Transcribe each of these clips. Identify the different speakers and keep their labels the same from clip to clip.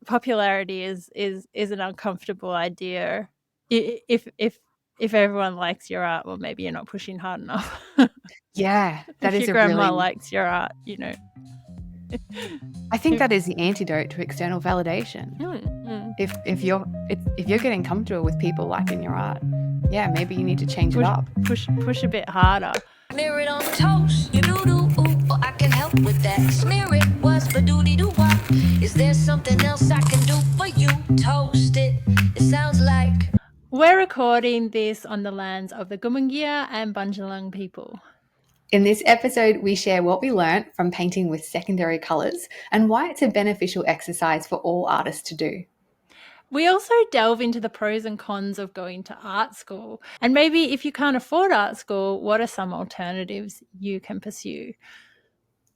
Speaker 1: popularity is an uncomfortable idea. If everyone likes your art, well, maybe you're not pushing hard enough.
Speaker 2: Yeah, that
Speaker 1: If
Speaker 2: is
Speaker 1: your
Speaker 2: a
Speaker 1: grandma
Speaker 2: really.
Speaker 1: likes your art,
Speaker 2: I think that is the antidote to external validation. If you're getting comfortable with people liking your art, yeah, maybe you need to change it up.
Speaker 1: push a bit harder.
Speaker 3: Smear it on toast, you do, or I can help with that. Smear it, what's for doody do what? Is there something else I can do for you? Toast it, it sounds like.
Speaker 1: We're recording this on the lands of the Gumungia and Bundjalung people.
Speaker 2: In this episode, we share what we learnt from painting with secondary colours and why it's a beneficial exercise for all artists to do.
Speaker 1: We also delve into the pros and cons of going to art school. And maybe if you can't afford art school, what are some alternatives you can pursue?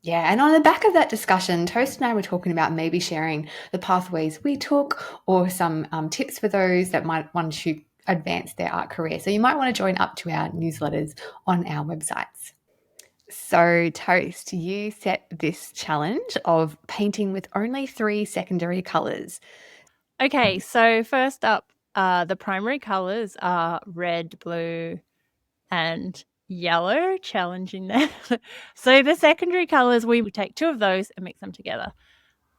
Speaker 2: Yeah, and on the back of that discussion, Toast and I were talking about maybe sharing the pathways we took or some tips for those that might want to advance their art career. So you might want to join up to our newsletters on our websites. So, Toast, you set this challenge of painting with only 3 secondary colours.
Speaker 1: Okay, so first up, the primary colours are red, blue, and yellow, challenging that. So the secondary colours, we would take 2 of those and mix them together.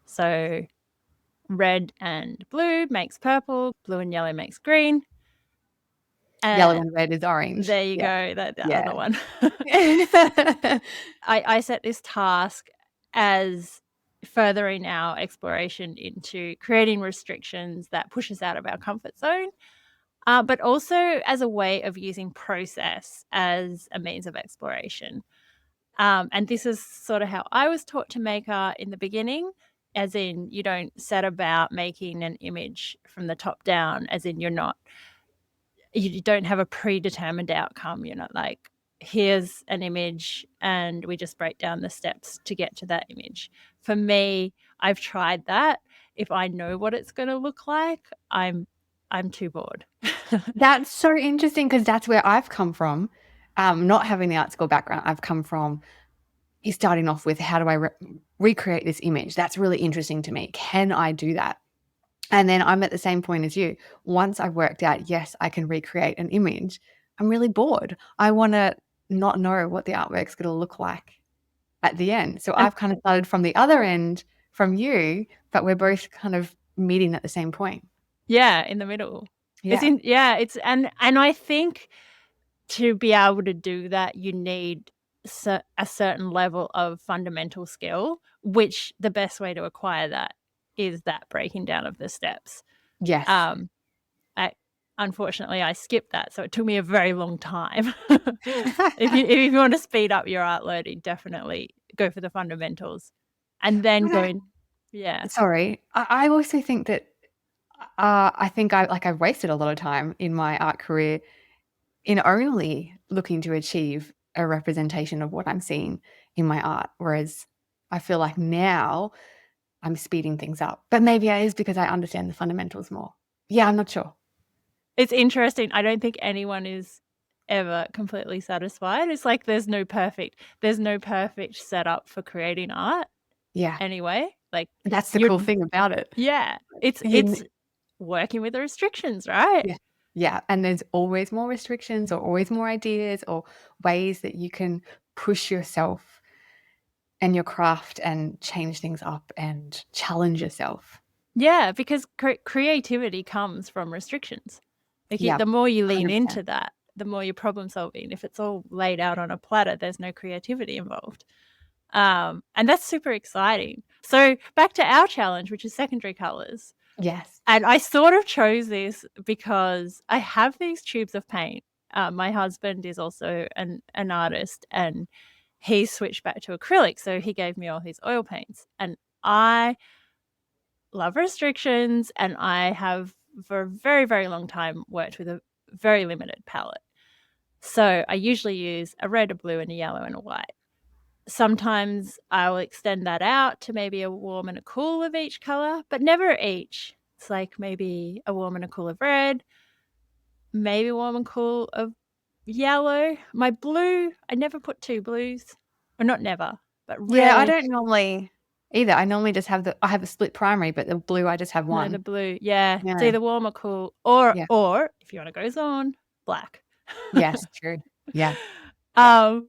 Speaker 1: So red and blue makes purple, blue and yellow makes green.
Speaker 2: Yellow and red is orange.
Speaker 1: There you go, the other one. I set this task as furthering our exploration into creating restrictions that push us out of our comfort zone, but also as a way of using process as a means of exploration. And this is sort of how I was taught to make art in the beginning, as in you don't set about making an image from the top down, as in you don't have a predetermined outcome. You're not like, here's an image and we just break down the steps to get to that image. For me, I've tried that. If I know what it's going to look like, I'm too bored.
Speaker 2: That's so interesting because that's where I've come from. Not having the art school background, I've come from you're starting off with how do I recreate this image? That's really interesting to me. Can I do that? And then I'm at the same point as you. Once I've worked out, yes, I can recreate an image, I'm really bored. I want to not know what the artwork's going to look like at the end. So I've kind of started from the other end from you, but we're both kind of meeting at the same point.
Speaker 1: Yeah, in the middle.
Speaker 2: Yeah.
Speaker 1: And I think to be able to do that, you need a certain level of fundamental skill, which the best way to acquire that is that breaking down of the steps.
Speaker 2: Yes.
Speaker 1: Unfortunately, I skipped that, so it took me a very long time. If you want to speed up your art learning, definitely go for the fundamentals, and then yeah.
Speaker 2: Sorry, I also think that I think I've wasted a lot of time in my art career in only looking to achieve a representation of what I'm seeing in my art, whereas I feel like now I'm speeding things up. But maybe it is because I understand the fundamentals more. Yeah, I'm not sure.
Speaker 1: It's interesting. I don't think anyone is ever completely satisfied. It's like there's no perfect setup for creating art.
Speaker 2: Yeah.
Speaker 1: Anyway, like
Speaker 2: that's the cool thing about it.
Speaker 1: Yeah. It's working with the restrictions, right?
Speaker 2: Yeah. Yeah. And there's always more restrictions or always more ideas or ways that you can push yourself and your craft and change things up and challenge yourself.
Speaker 1: Yeah, because creativity comes from restrictions. Like the more you lean 100%. Into that, the more you're problem solving. If it's all laid out on a platter, there's no creativity involved. And that's super exciting. So back to our challenge, which is secondary colours.
Speaker 2: Yes.
Speaker 1: And I sort of chose this because I have these tubes of paint. My husband is also an artist, and he switched back to acrylic. So he gave me all his oil paints. And I love restrictions, and I have for a very, very long time worked with a very limited palette. So I usually use a red, a blue, and a yellow and a white. Sometimes I'll extend that out to maybe a warm and a cool of each color, but never each. It's like maybe a warm and a cool of red, maybe warm and cool of yellow. My blue, I never put 2 blues. Or not never, but rarely.
Speaker 2: Yeah, I don't normally either. I normally just have I have a split primary, but the blue I just have
Speaker 1: No,
Speaker 2: one.
Speaker 1: the blue. Yeah.
Speaker 2: Yeah.
Speaker 1: It's either warm or cool. Or
Speaker 2: Yeah.
Speaker 1: or if you want to go on, black.
Speaker 2: Yes, true. Yeah.
Speaker 1: Not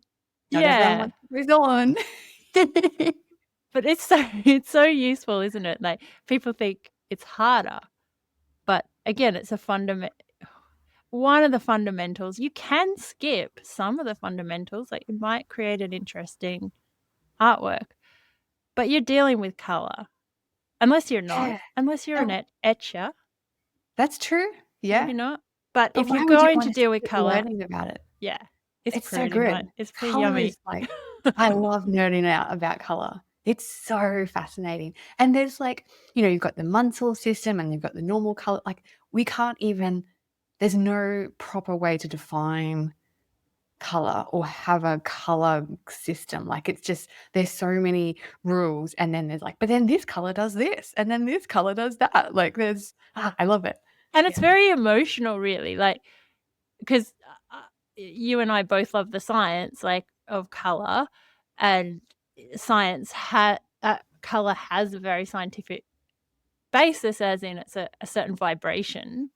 Speaker 2: Not everyone wants to go on.
Speaker 1: But it's so useful, isn't it? Like people think it's harder, but again, it's one of the fundamentals. You can skip some of the fundamentals, like it might create an interesting artwork, but you're dealing with color. Unless you're not,
Speaker 2: Yeah.
Speaker 1: unless you're an etcher,
Speaker 2: That's true. Yeah.
Speaker 1: maybe not. But if
Speaker 2: why
Speaker 1: you're
Speaker 2: would you
Speaker 1: going
Speaker 2: want
Speaker 1: to deal with
Speaker 2: keep
Speaker 1: color,
Speaker 2: learning about it?
Speaker 1: yeah,
Speaker 2: It's so
Speaker 1: pretty
Speaker 2: good.
Speaker 1: It's pretty
Speaker 2: Color
Speaker 1: yummy.
Speaker 2: is like, I love nerding out about color. It's so fascinating. And there's like, you've got the Munsell system and you've got the normal color. Like we can't even, there's no proper way to define color or have a color system. Like it's just, there's so many rules. And then there's like, but then this color does this and then this color does that. Like I love it.
Speaker 1: And it's very emotional, really. Like, because you and I both love the science, like, of color, and color has a very scientific basis, as in it's a certain vibration,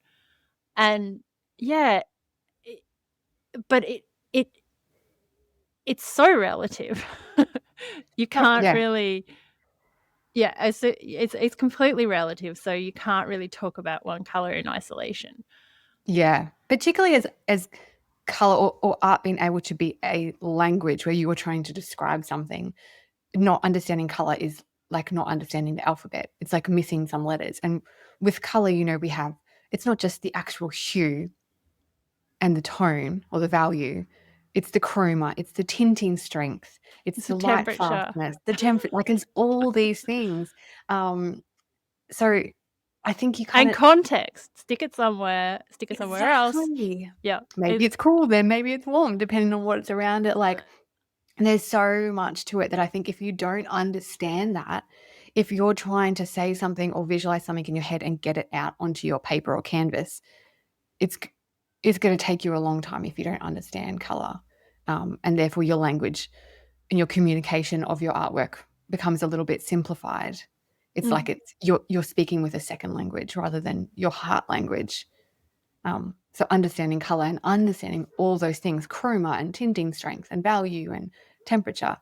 Speaker 1: and yeah, but it's so relative. You can't really. Yeah, it's completely relative, so you can't really talk about one color in isolation.
Speaker 2: Yeah, particularly as color or art being able to be a language where you are trying to describe something. Not understanding color is like not understanding the alphabet. It's like missing some letters. And with color, we have, it's not just the actual hue and the tone or the value. It's the chroma, it's the tinting strength, it's the light
Speaker 1: temperature.
Speaker 2: fastness, the temperature, like it's all these things. So I think you kind
Speaker 1: of, and context. Stick it somewhere else. Yeah.
Speaker 2: Maybe it's cool then, maybe it's warm, depending on what's around it. Like, and there's so much to it that I think if you don't understand that, if you're trying to say something or visualize something in your head and get it out onto your paper or canvas, it's going to take you a long time if you don't understand color. And therefore your language and your communication of your artwork becomes a little bit simplified. It's like you're speaking with a second language rather than your heart language. So understanding color and understanding all those things, chroma and tinting strength and value and temperature,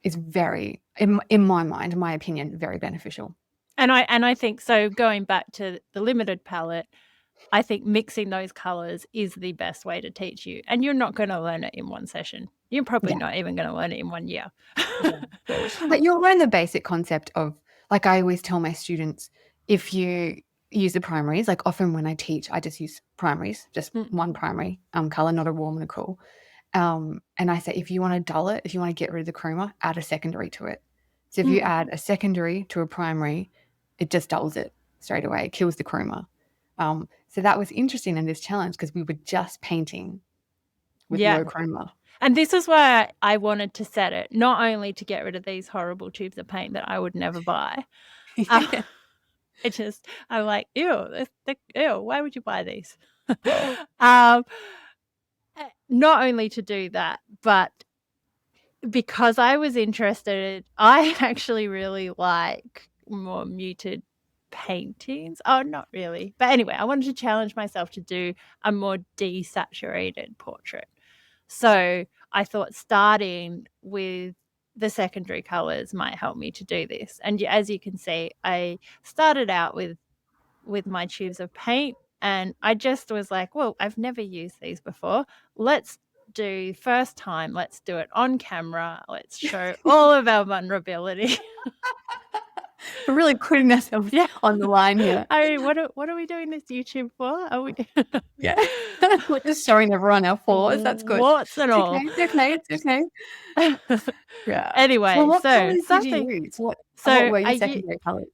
Speaker 2: is very, in my mind, in my opinion, very beneficial.
Speaker 1: And I think so. Going back to the limited palette, I think mixing those colors is the best way to teach you. And you're not going to learn it in one session. You're probably not even going to learn it in 1 year.
Speaker 2: But you'll learn the basic concept of, like I always tell my students, if you use the primaries, like often when I teach, I just use primaries, just one primary color, not a warm and a cool. And I say, if you want to dull it, if you want to get rid of the chroma, add a secondary to it. So if you add a secondary to a primary, it just dulls it straight away. It kills the chroma. So that was interesting in this challenge because we were just painting with low chroma.
Speaker 1: And this is why I wanted to set it, not only to get rid of these horrible tubes of paint that I would never buy. I'm like, ew, why would you buy these? Not only to do that, but because I was interested, I actually really like more muted paintings. Oh, not really. But anyway, I wanted to challenge myself to do a more desaturated portrait. So I thought starting with the secondary colors might help me to do this. And as you can see, I started out with my tubes of paint, and I just was like, well, I've never used these before. Let's do it on camera. Let's show all of our vulnerability.
Speaker 2: We're really putting ourselves on the line here.
Speaker 1: I mean, what are we doing this YouTube for? Are we?
Speaker 2: We're just showing everyone our flaws. That's good.
Speaker 1: Warts and all.
Speaker 2: It's okay. Yeah.
Speaker 1: Anyway,
Speaker 2: well, what colors did you use? What were your secondary colors?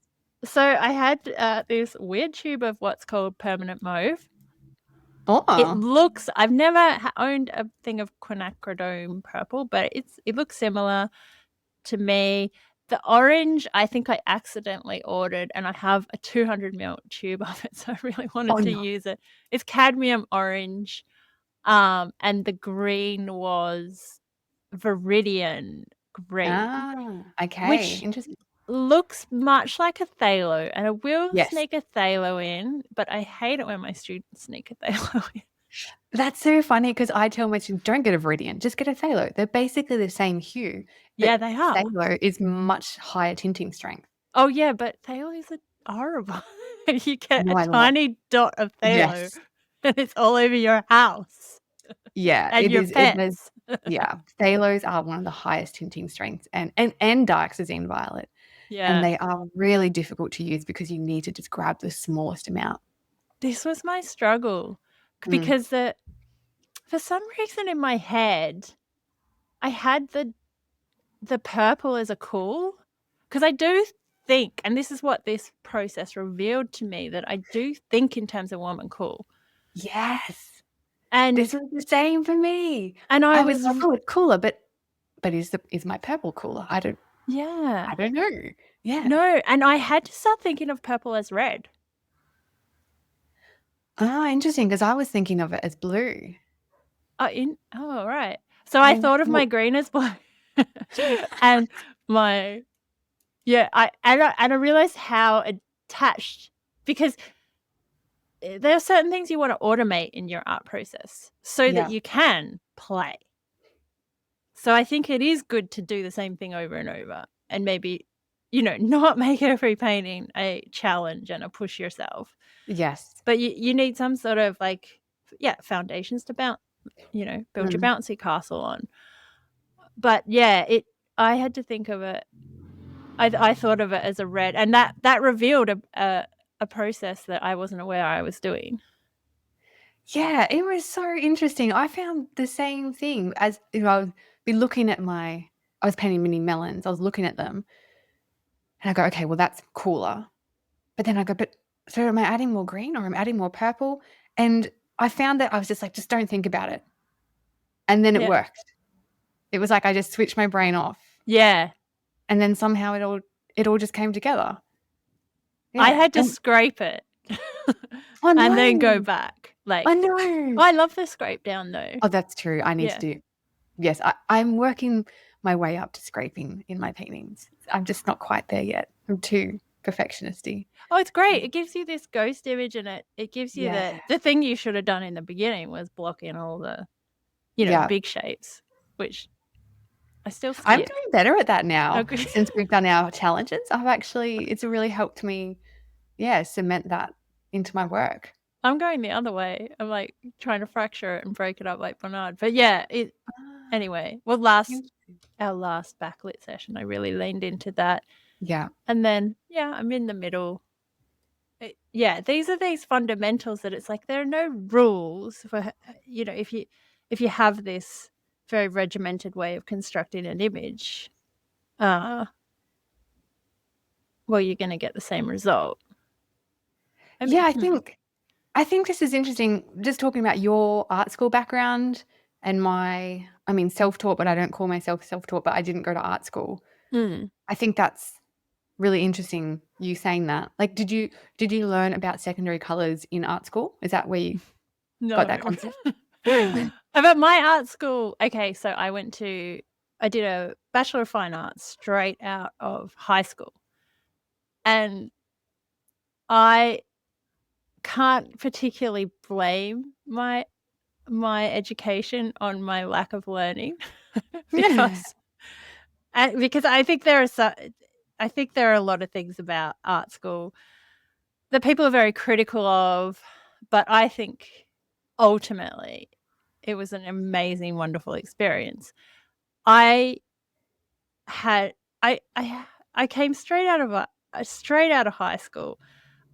Speaker 1: So I had this weird tube of what's called permanent mauve.
Speaker 2: Oh.
Speaker 1: It looks, I've never owned a thing of quinacridone purple, but it looks similar to me. The orange, I think I accidentally ordered, and I have a 200 ml tube of it, so I really wanted to use it. It's cadmium orange, and the green was Viridian green.
Speaker 2: Okay, interesting.
Speaker 1: looks much like a phthalo, and I will
Speaker 2: Yes.
Speaker 1: sneak a phthalo in, but I hate it when my students sneak a phthalo in.
Speaker 2: That's so funny because I tell my students, don't get a viridian, just get a phthalo. They're basically the same hue.
Speaker 1: Yeah,
Speaker 2: But
Speaker 1: they are.
Speaker 2: phthalo is much higher tinting strength.
Speaker 1: Oh, yeah, but phthalos are horrible. You get
Speaker 2: No,
Speaker 1: a
Speaker 2: I love.
Speaker 1: tiny dot of phthalo,
Speaker 2: Yes.
Speaker 1: and it's all over your house
Speaker 2: Yeah,
Speaker 1: and
Speaker 2: it
Speaker 1: your
Speaker 2: is. It is.
Speaker 1: pets.
Speaker 2: Yeah, phthalos are one of the highest tinting strengths, and dioxazine violet, and
Speaker 1: Yeah.
Speaker 2: they are really difficult to use because you need to just grab the smallest amount.
Speaker 1: This was my struggle
Speaker 2: Mm.
Speaker 1: because for some reason in my head, I had the purple as a cool, because I do think, and this is what this process revealed to me, that I do think in terms of warm and cool.
Speaker 2: Yes,
Speaker 1: And
Speaker 2: this was the same for me.
Speaker 1: and I
Speaker 2: I was
Speaker 1: was
Speaker 2: like, oh, it's cooler, but is my purple cooler? I don't
Speaker 1: yeah.
Speaker 2: know. Yeah.
Speaker 1: No, and I had to start thinking of purple as red.
Speaker 2: Ah, interesting, because I was thinking of it as blue.
Speaker 1: Oh, right. So I thought of my green as blue. And my I realized how attached, because there are certain things you want to automate in your art process so
Speaker 2: Yeah.
Speaker 1: that you can play. So I think it is good to do the same thing over and over, and maybe, not make every painting a challenge and a push yourself.
Speaker 2: Yes.
Speaker 1: But you need some sort of foundations to build your bouncy castle on. But yeah, I had to think of it. I thought of it as a red, and that revealed a process that I wasn't aware I was doing.
Speaker 2: Yeah, it was so interesting. I found the same thing as I would be looking at I was painting mini melons. I was looking at them and I go, okay, well, that's cooler. But then I go, but so am I adding more green or am I adding more purple? And I found that I was just like, just don't think about it. And then it worked. It was like I just switched my brain off.
Speaker 1: Yeah.
Speaker 2: And then somehow it all just came together.
Speaker 1: Yeah. I had to scrape it.
Speaker 2: Oh, no.
Speaker 1: And then go back.
Speaker 2: I know.
Speaker 1: I love the scrape down though.
Speaker 2: Oh, that's true. I need to do. Yes, I'm working my way up to scraping in my paintings. I'm just not quite there yet. I'm too perfectionisty.
Speaker 1: Oh, it's great. It gives you this ghost image, and it gives you the thing you should have done in the beginning was block in all the, big shapes, which I still skip.
Speaker 2: I'm doing better at that now. Since we've done our challenges, it's really helped me, cement that into my work.
Speaker 1: I'm going the other way. I'm like trying to fracture it and break it up like Bernard. But anyway, our last backlit session, I really leaned into that.
Speaker 2: Yeah.
Speaker 1: And then, I'm in the middle. These are these fundamentals that it's like there are no rules for, if you have this very regimented way of constructing an image, well, you're going to get the same result.
Speaker 2: I think this is interesting, just talking about your art school background and self-taught, but I don't call myself self-taught, but I didn't go to art school. I think that's really interesting, you saying that. Like, did you learn about secondary colors in art school? Is that where you got that concept?
Speaker 1: About my art school, okay, so I did a Bachelor of Fine Arts straight out of high school. And I can't particularly blame my education on my lack of learning because I think there are a lot of things about art school that people are very critical of, but I think ultimately it was an amazing, wonderful experience. I came straight out of high school.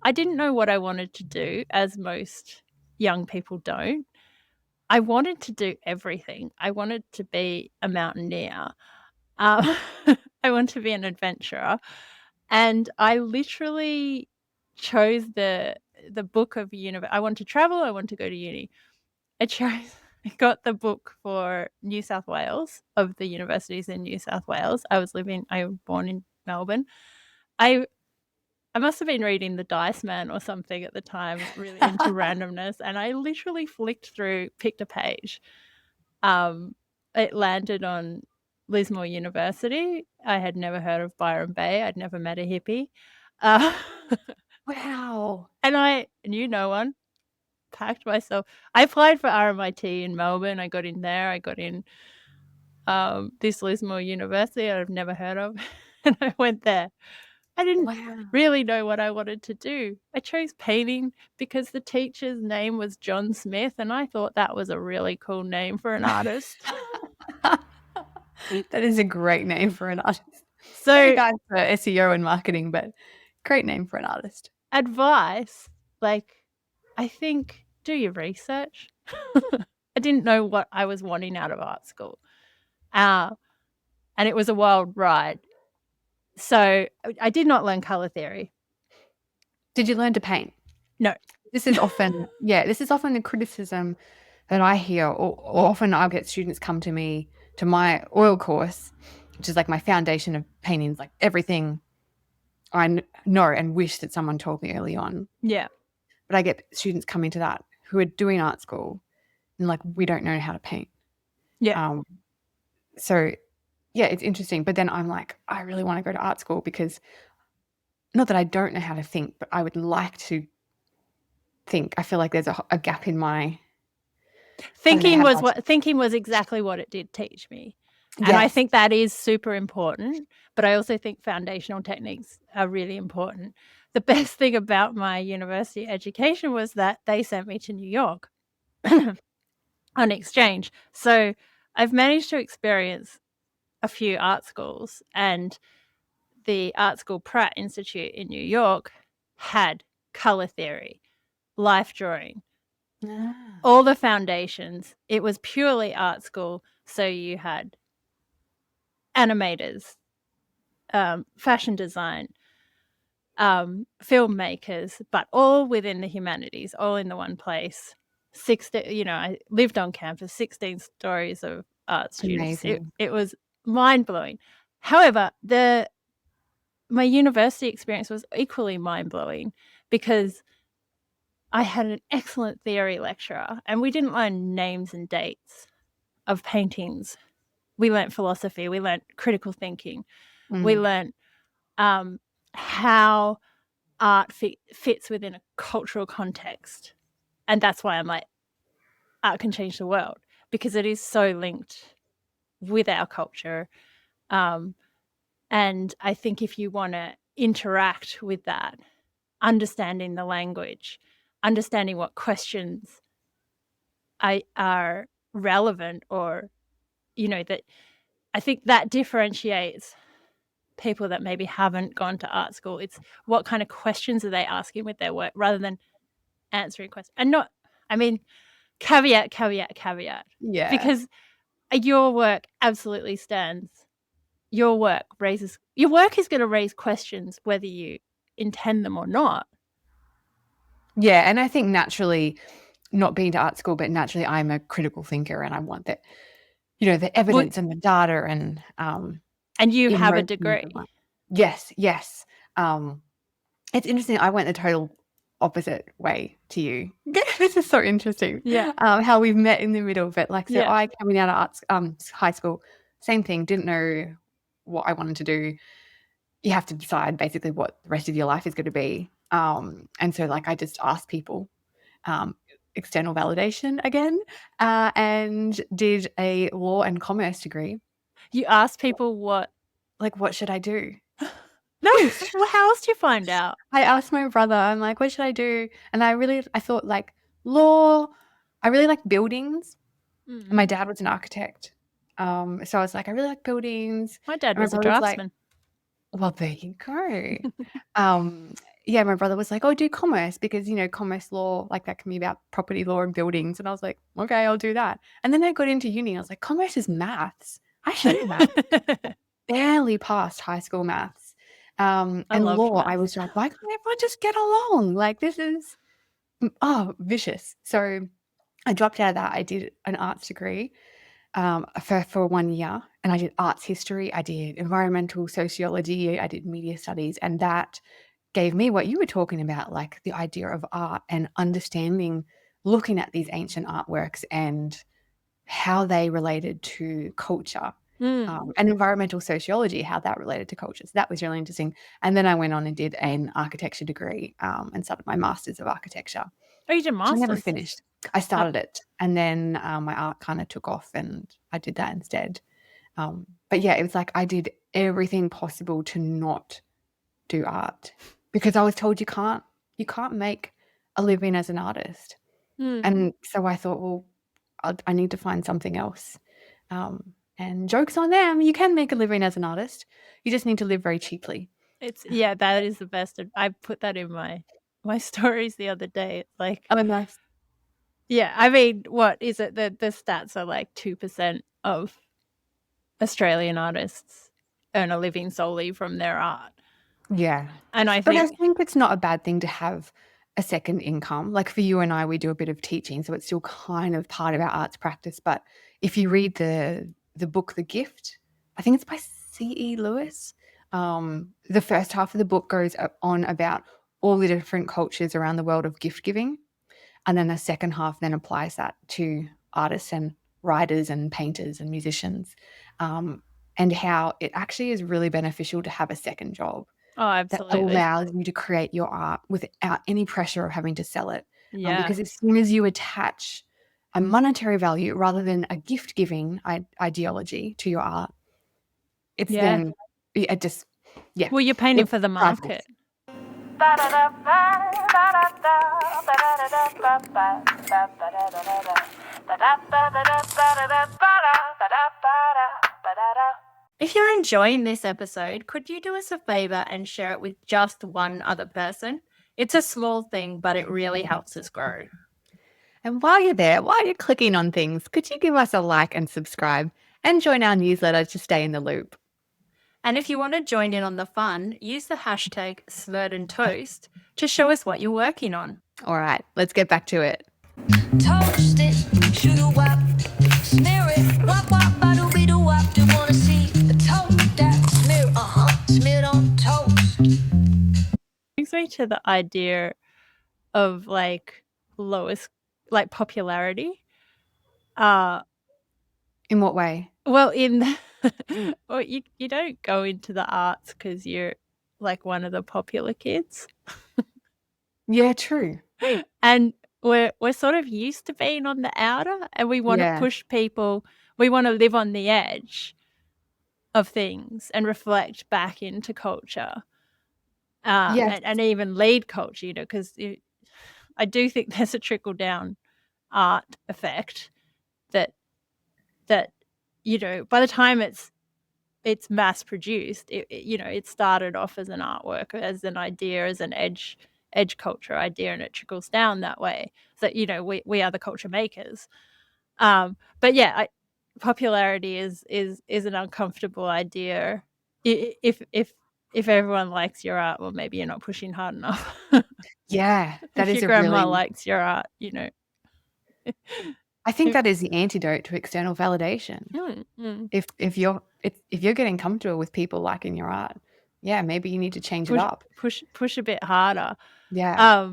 Speaker 1: I didn't know what I wanted to do, as most young people don't. I wanted to do everything. I wanted to be a mountaineer. I wanted to be an adventurer. And I literally chose the book of university. I wanted to travel. I wanted to go to uni. I got the book for New South Wales, of the universities in New South Wales. I was born in Melbourne. I must have been reading The Dice Man or something at the time, really into randomness, and I literally flicked through, picked a page. It landed on Lismore University, I had never heard of Byron Bay. I'd never met a hippie. Uh,
Speaker 2: Wow.
Speaker 1: and I knew no one. Packed myself. I applied for RMIT in Melbourne. I got in there. I got in this Lismore University I've never heard of. And I went there. I didn't
Speaker 2: Wow.
Speaker 1: really know what I wanted to do. I chose painting because the teacher's name was John Smith, and I thought that was a really cool name for an artist.
Speaker 2: That is a great name for an artist.
Speaker 1: So,
Speaker 2: Very guys for SEO and marketing, but great name for an artist.
Speaker 1: advice, like, I think do your research. I didn't know what I was wanting out of art school. And it was a wild ride. So I did not learn color theory.
Speaker 2: Did you learn to paint?
Speaker 1: No.
Speaker 2: This is often, this is often the criticism that I hear, or often I'll get students come to me to my oil course, which is like my foundation of paintings, like everything I know and wish that someone told me early on.
Speaker 1: Yeah.
Speaker 2: But I get students coming to that who are doing art school and like, we don't know how to paint.
Speaker 1: Yeah.
Speaker 2: So yeah, it's interesting. But then I'm like, I really want to go to art school because not that I don't know how to think, but I would like to think. I feel like there's a gap in my
Speaker 1: thinking was exactly what it did teach me. And I think that is super important, but I also think foundational techniques are really important. The best thing about my university education was that they sent me to New York on exchange. So I've managed to experience a few art schools, and the Art School Pratt Institute in New York had color theory, life drawing, all the foundations. It was purely art school. So you had animators, fashion design, filmmakers, but all within the humanities, all in the one place. I lived on campus, 16 stories of art students. It was mind-blowing. However, my university experience was equally mind-blowing because I had an excellent theory lecturer, and we didn't learn names and dates of paintings. We learnt philosophy. We learnt critical thinking. We learnt how art fits within a cultural context. And that's why I'm like, art can change the world, because it is so linked with our culture. And I think if you want to interact with that, understanding the language, understanding what questions are relevant, or, that I think that differentiates people that maybe haven't gone to art school. It's what kind of questions are they asking with their work rather than answering questions. And caveat.
Speaker 2: Yeah.
Speaker 1: Because your work absolutely stands. Your work is going to raise questions whether you intend them or not.
Speaker 2: Yeah, and I think naturally, not being to art school, but naturally I'm a critical thinker, and I want that, the evidence and the data and
Speaker 1: you have a degree.
Speaker 2: Yes. It's interesting. I went the total opposite way to you. This is so interesting.
Speaker 1: Yeah.
Speaker 2: How we've met in the middle. But
Speaker 1: Yeah.
Speaker 2: I coming out of high school, same thing. Didn't know what I wanted to do. You have to decide basically what the rest of your life is going to be. And so I just asked people, external validation again, and did a law and commerce degree.
Speaker 1: You asked people what
Speaker 2: should I do?
Speaker 1: No, well, how else do you find out?
Speaker 2: I asked my brother, I'm like, what should I do? And I thought law, I really like buildings. And my dad was an architect. So I was like, I really like buildings.
Speaker 1: My dad was a draftsman.
Speaker 2: Well, there you go. My brother was like, oh, do commerce, because, commerce law, that can be about property law and buildings. And I was like, okay, I'll do that. And then I got into uni and I was like, commerce is maths. I hate maths. Barely passed high school maths. And law, maths. I was like, why can't everyone just get along? This is, vicious. So I dropped out of that. I did an arts degree for 1 year, and I did arts history. I did environmental sociology. I did media studies. And that gave me what you were talking about, the idea of art and understanding, looking at these ancient artworks and how they related to culture and environmental sociology, how that related to cultures. That was really interesting. And then I went on and did an architecture degree and started my master's of architecture.
Speaker 1: Oh, you did
Speaker 2: Which I never
Speaker 1: masters?
Speaker 2: finished. I started it, and then my art kind of took off, and I did that instead. But yeah, it was like I did everything possible to not do art because I was told you can't make a living as an artist. And so I thought, well, I need to find something else. And joke's on them, you can make a living as an artist. You just need to live very cheaply.
Speaker 1: That is the best. I put that in my stories the other day. It's like,
Speaker 2: Oh, nice.
Speaker 1: yeah, I mean, what is it? The stats are like 2% of Australian artists earn a living solely from their art.
Speaker 2: Yeah.
Speaker 1: And I
Speaker 2: But I
Speaker 1: think
Speaker 2: think it's not a bad thing to have a second income. Like for you and I, we do a bit of teaching, so it's still kind of part of our arts practice. But if you read the book The Gift, I think it's by C.E. Lewis. The first half of the book goes on about all the different cultures around the world of gift giving. And then the second half then applies that to artists and writers and painters and musicians, and how it actually is really beneficial to have a second job
Speaker 1: oh,
Speaker 2: that
Speaker 1: absolutely.
Speaker 2: allows you to create your art without any pressure of having to sell it.
Speaker 1: Yeah.
Speaker 2: Because as soon as you attach a monetary value rather than a gift-giving ideology to your art, it's then it just
Speaker 1: Well, you're painting
Speaker 2: it's
Speaker 1: for the market. If you're enjoying this episode, could you do us a favor and share it with just one other person? It's a small thing, but it really helps us grow.
Speaker 2: And while you're there, while you're clicking on things, could you give us a like and subscribe and join our newsletter to stay in the loop?
Speaker 1: And if you want to join in on the fun, use the hashtag Smerdon Toast to show us what you're working on.
Speaker 2: All right, let's get back to it.
Speaker 3: Toast it, sugar wop, smear it, wop wop, bada be do wop. Do wanna see a toast that smeared on toast.
Speaker 1: Brings me to the idea of like lowest, like popularity.
Speaker 2: In what way?
Speaker 1: Well, well, you don't go into the arts because you're like one of the popular kids.
Speaker 2: Yeah, true.
Speaker 1: And we're sort of used to being on the outer, and we want to
Speaker 2: Yeah.
Speaker 1: push people. We want to live on the edge of things and reflect back into culture,
Speaker 2: Yes.
Speaker 1: and even lead culture. You know, because I do think there's a trickle down art effect that you know, by the time it's mass produced, it started off as an artwork, as an idea, as an edge culture idea, and it trickles down that way. So, you know, we are the culture makers. But yeah, popularity is an uncomfortable idea. If everyone likes your art, well, maybe you're not pushing hard enough.
Speaker 2: Yeah, that
Speaker 1: if
Speaker 2: is
Speaker 1: your
Speaker 2: a
Speaker 1: grandma
Speaker 2: really.
Speaker 1: likes your art, you know.
Speaker 2: I think that is the antidote to external validation. If you're getting comfortable with people liking your art, yeah, maybe you need to change it up.
Speaker 1: Push a bit harder.
Speaker 2: Yeah.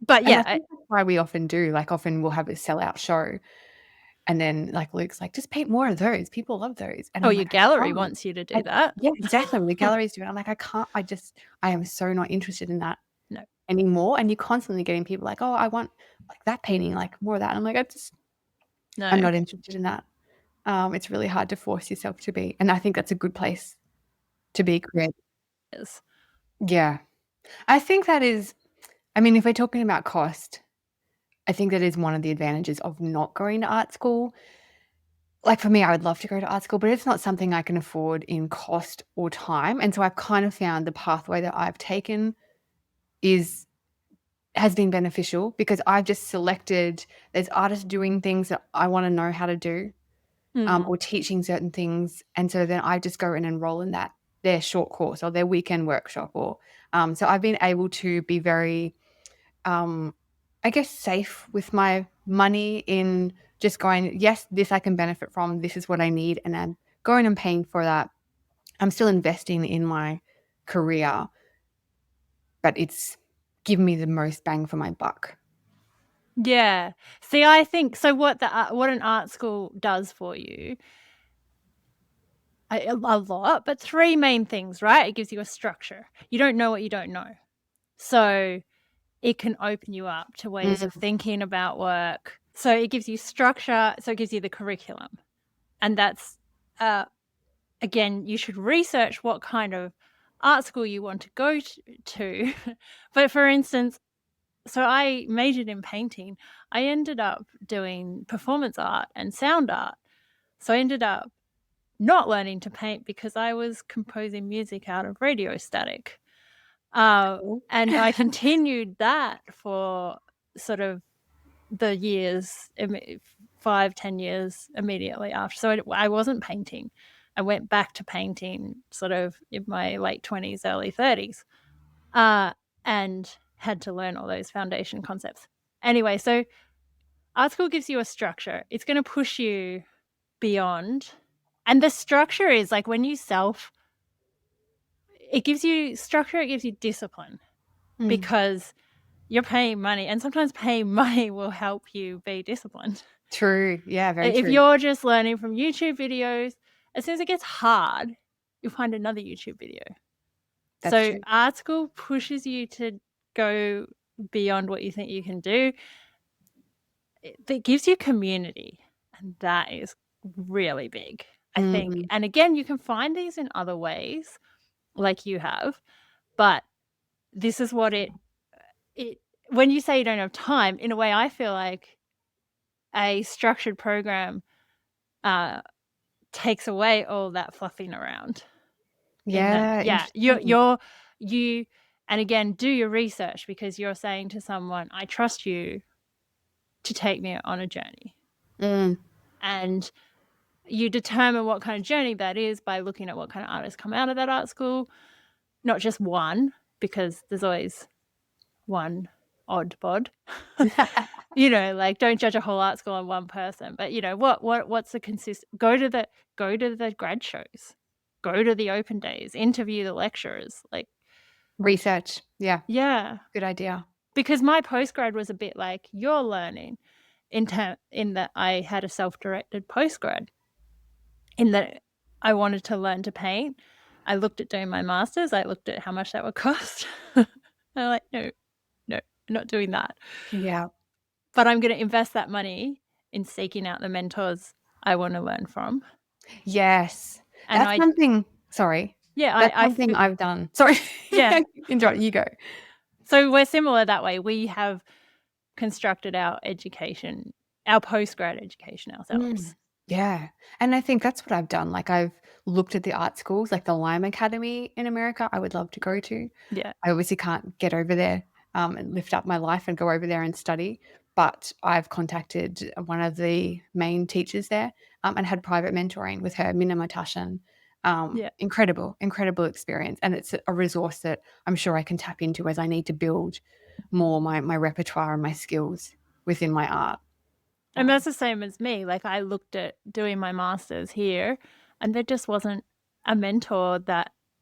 Speaker 1: But
Speaker 2: And
Speaker 1: yeah,
Speaker 2: I think that's why we often do. Like, often we'll have a sellout show, and then like Luke's like, just paint more of those. People love those. And I'm
Speaker 1: your
Speaker 2: like,
Speaker 1: gallery wants you to do that.
Speaker 2: Yeah, exactly. The galleries do it. I'm like, I can't. I am so not interested in that
Speaker 1: No.
Speaker 2: anymore. And you're constantly getting people like, oh, I want like that painting, like more of that. And I'm like,
Speaker 1: No.
Speaker 2: I'm not interested in that. It's really hard to force yourself to be. And I think that's a good place to be creative.
Speaker 1: Yes.
Speaker 2: Yeah. I think that is, I mean, if we're talking about cost, I think that is one of the advantages of not going to art school. Like for me, I would love to go to art school, but it's not something I can afford in cost or time. And so I've kind of found the pathway that I've taken has been beneficial because I've just selected, there's artists doing things that I want to know how to do, or teaching certain things. And so then I just go and enroll in their short course or their weekend workshop. Or so I've been able to be very, I guess, safe with my money in just going, yes, this I can benefit from. This is what I need. And I'm going and paying for that. I'm still investing in my career, but it's given me the most bang for my buck.
Speaker 1: Yeah. See, I think so. What an art school does for you a lot, but 3 main things, right? It gives you a structure. You don't know what you don't know. So it can open you up to ways of thinking about work. So it gives you structure. So it gives you the curriculum. And that's, again, you should research what kind of art school you want to go to. But for instance, so I majored in painting. I ended up doing performance art and sound art. So I ended up not learning to paint because I was composing music out of radio static.
Speaker 2: Cool.
Speaker 1: And I continued that for sort of the years, 5-10 years immediately after. So I wasn't painting. I went back to painting sort of in my late 20s, early 30s, and had to learn all those foundation concepts. Anyway, so art school gives you a structure. It's going to push you beyond. And the structure is like when you it gives you structure, it gives you discipline because you're paying money, and sometimes paying money will help you be disciplined.
Speaker 2: True. Yeah, very
Speaker 1: If
Speaker 2: true.
Speaker 1: you're just learning from YouTube videos, as soon as it gets hard, you'll find another YouTube video.
Speaker 2: That's
Speaker 1: So
Speaker 2: true.
Speaker 1: art school pushes you to go beyond what you think you can do. It gives you community, and that is really big, I think. And again, you can find these in other ways, like you have, but this is what it when you say you don't have time, in a way, I feel like a structured program takes away all that fluffing around.
Speaker 2: Yeah.
Speaker 1: You and again, do your research, because you're saying to someone, I trust you to take me on a journey. And you determine what kind of journey that is by looking at what kind of artists come out of that art school, not just one, because there's always one odd bod. Like, don't judge a whole art school on one person, but what's the go to the grad shows, go to the open days, interview the lecturers, like
Speaker 2: Research. Yeah.
Speaker 1: yeah,
Speaker 2: Good idea.
Speaker 1: because my postgrad was a bit like you're learning in that I had a self-directed postgrad, in that I wanted to learn to paint. I looked at doing my master's. I looked at how much that would cost. I'm like, no, I'm not doing that.
Speaker 2: Yeah.
Speaker 1: But I'm going to invest that money in seeking out the mentors I want to learn from.
Speaker 2: Yes.
Speaker 1: And
Speaker 2: That's something. Sorry.
Speaker 1: Yeah,
Speaker 2: That's something I've done. Sorry.
Speaker 1: Yeah.
Speaker 2: Interrupt. You go.
Speaker 1: So we're similar that way. We have constructed our education, our postgrad education ourselves.
Speaker 2: Yeah. And I think that's what I've done. Like, I've looked at the art schools, like the Lime Academy in America, I would love to go to.
Speaker 1: Yeah.
Speaker 2: I obviously can't get over there and lift up my life and go over there and study. But I've contacted one of the main teachers there and had private mentoring with her, Minna Matashan. Incredible experience. And it's a resource that I'm sure I can tap into as I need to build more my repertoire and my skills within my art.
Speaker 1: And that's the same as me. Like, I looked at doing my master's here, and there just wasn't a mentor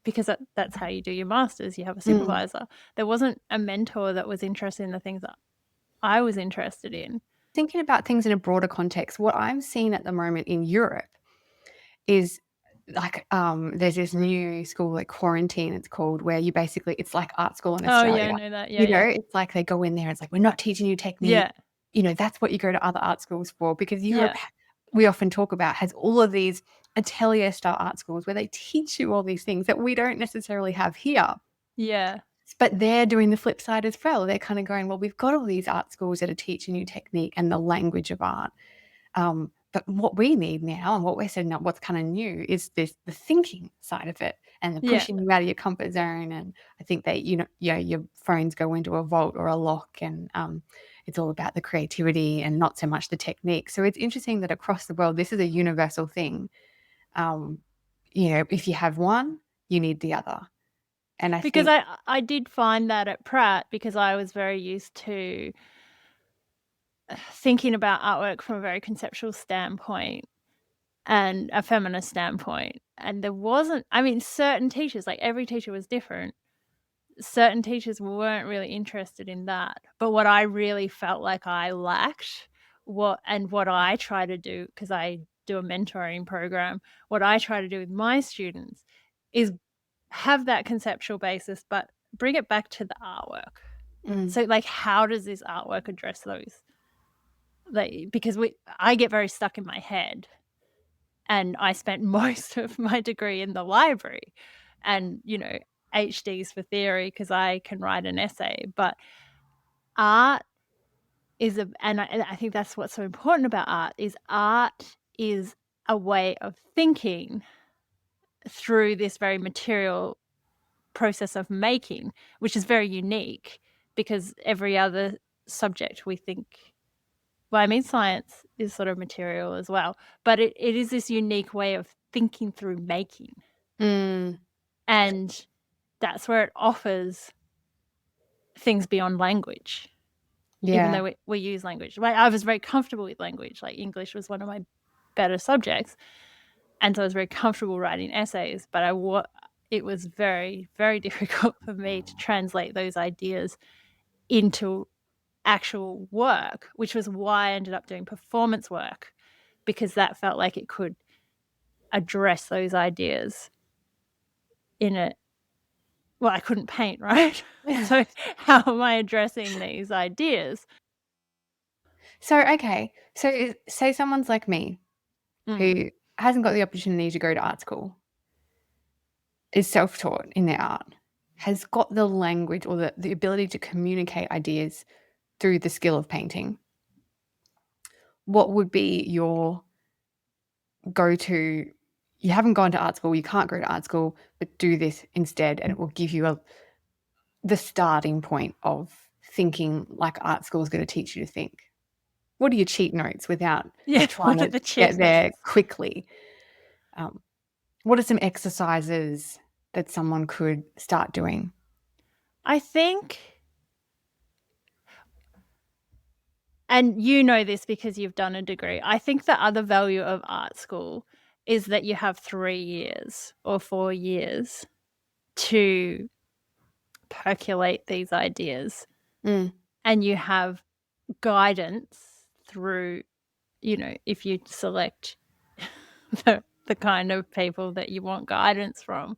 Speaker 1: because that's how you do your master's. You have a supervisor. There wasn't a mentor that was interested in the things that I was interested in.
Speaker 2: Thinking about things in a broader context, what I'm seeing at the moment in Europe is like there's this new school, like Quarantine it's called, where you basically, it's like art school in Australia.
Speaker 1: Oh yeah, I know that. Yeah,
Speaker 2: It's like they go in there and it's like, we're not teaching you technique.
Speaker 1: Yeah.
Speaker 2: That's what you go to other art schools for, because Europe, we often talk about, has all of these atelier style art schools where they teach you all these things that we don't necessarily have here.
Speaker 1: Yeah.
Speaker 2: But they're doing the flip side as well. They're kind of going, well, we've got all these art schools that are teaching you technique and the language of art. But what we need now, and what we're setting up, what's kind of new, is the thinking side of it, and the pushing you out of your comfort zone. And I think that your phones go into a vault or a lock, and it's all about the creativity and not so much the technique. So it's interesting that across the world, this is a universal thing. If you have one, you need the other. And
Speaker 1: I did find that at Pratt, because I was very used to thinking about artwork from a very conceptual standpoint and a feminist standpoint. And there wasn't, certain teachers, like every teacher was different. Certain teachers weren't really interested in that. But what I really felt like I lacked, what I try to do, because I do a mentoring program, what I try to do with my students is have that conceptual basis, but bring it back to the artwork. So like, how does this artwork address those? Like, because I get very stuck in my head, and I spent most of my degree in the library, and HDs for theory because I can write an essay. But art is and I think that's what's so important about art is a way of thinking through this very material process of making, which is very unique because every other subject we think, well, I mean, science is sort of material as well, but it is this unique way of thinking through making. And that's where it offers things beyond language. Even though we use language. Like, I was very comfortable with language. Like, English was one of my better subjects. And so I was very comfortable writing essays, but it was very, very difficult for me to translate those ideas into actual work, which was why I ended up doing performance work, because that felt like it could address those ideas well, I couldn't paint, right? So how am I addressing these ideas?
Speaker 2: So, okay. So say someone's like me who hasn't got the opportunity to go to art school, is self-taught in their art, has got the language or the ability to communicate ideas through the skill of painting. What would be your go-to? You haven't gone to art school, you can't go to art school, but do this instead, and it will give you the starting point of thinking like art school is going to teach you to think. What are your cheat notes without trying to get there quickly? What are some exercises that someone could start doing?
Speaker 1: I think, and you know this because you've done a degree, I think the other value of art school is that you have 3 years or 4 years to percolate these ideas. And you have guidance through, if you select the kind of people that you want guidance from,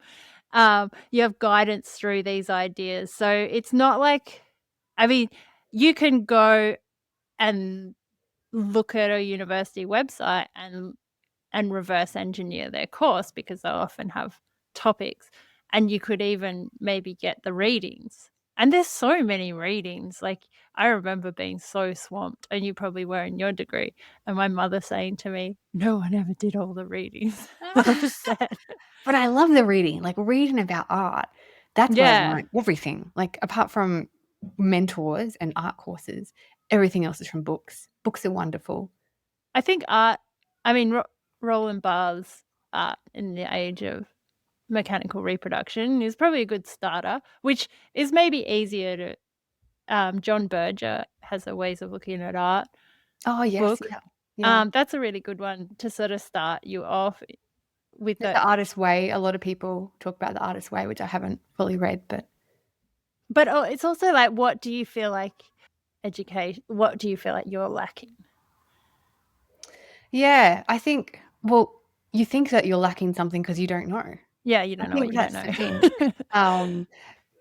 Speaker 1: you have guidance through these ideas. So it's not like, I mean, you can go and look at a university website and reverse engineer their course, because they'll often have topics, and you could even maybe get the readings. And there's so many readings. Like, I remember being so swamped, and you probably were in your degree, and my mother saying to me, no one ever did all the readings.
Speaker 2: But I love the reading, like reading about art. That's where I learned everything. Like, apart from mentors and art courses, everything else is from books. Books are wonderful.
Speaker 1: I think art, I mean, Roland Barthes' art in the age of mechanical reproduction is probably a good starter, which is maybe easier to John Berger has a Ways of Looking at Art book. That's a really good one to sort of start you off with.
Speaker 2: The Artist's Way. A lot of people talk about the Artist's Way, which I haven't fully read, but
Speaker 1: it's also like, what do you feel like what do you feel like you're lacking?
Speaker 2: Yeah, I think, well, you think that you're lacking something because you don't know.
Speaker 1: Yeah, you don't know what you don't know.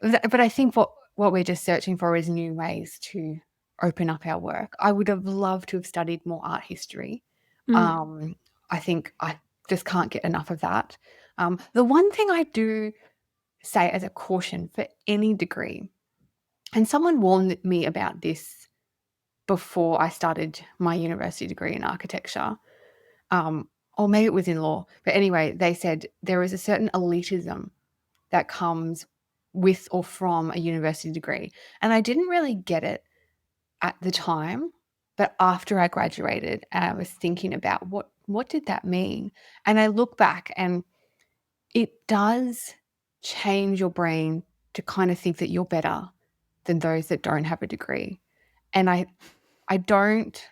Speaker 2: But I think what we're just searching for is new ways to open up our work. I would have loved to have studied more art history. I think I just can't get enough of that. The one thing I do say as a caution for any degree, and someone warned me about this before I started my university degree in architecture, or maybe it was in law, but anyway, they said there is a certain elitism that comes with or from a university degree. And I didn't really get it at the time, but after I graduated and I was thinking about what did that mean? And I look back, and it does change your brain to kind of think that you're better than those that don't have a degree. And I don't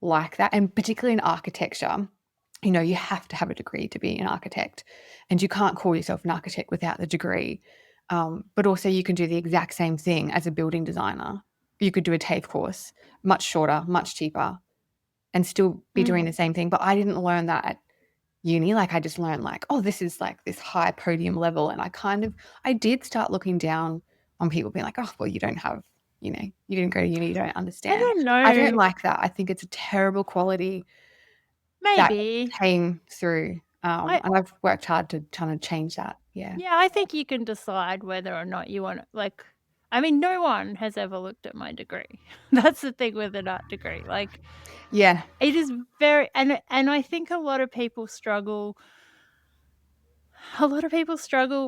Speaker 2: like that. And particularly in architecture, you have to have a degree to be an architect, and you can't call yourself an architect without the degree. But also you can do the exact same thing as a building designer. You could do a TAFE course, much shorter, much cheaper, and still be doing the same thing. But I didn't learn that at uni. Like I just learned like, oh, this is like this high podium level. And I did start looking down on people being like, oh, well, you don't have, you didn't go to uni, you don't understand.
Speaker 1: don't know.
Speaker 2: I don't like that. I think it's a terrible quality
Speaker 1: Maybe.
Speaker 2: that came through. And I've worked hard to kind of change that. Yeah.
Speaker 1: Yeah, I think you can decide whether or not you want to, like, I mean, no one has ever looked at my degree. That's the thing with an art degree. Like,
Speaker 2: Yeah.
Speaker 1: it is very, and I think a lot of people struggle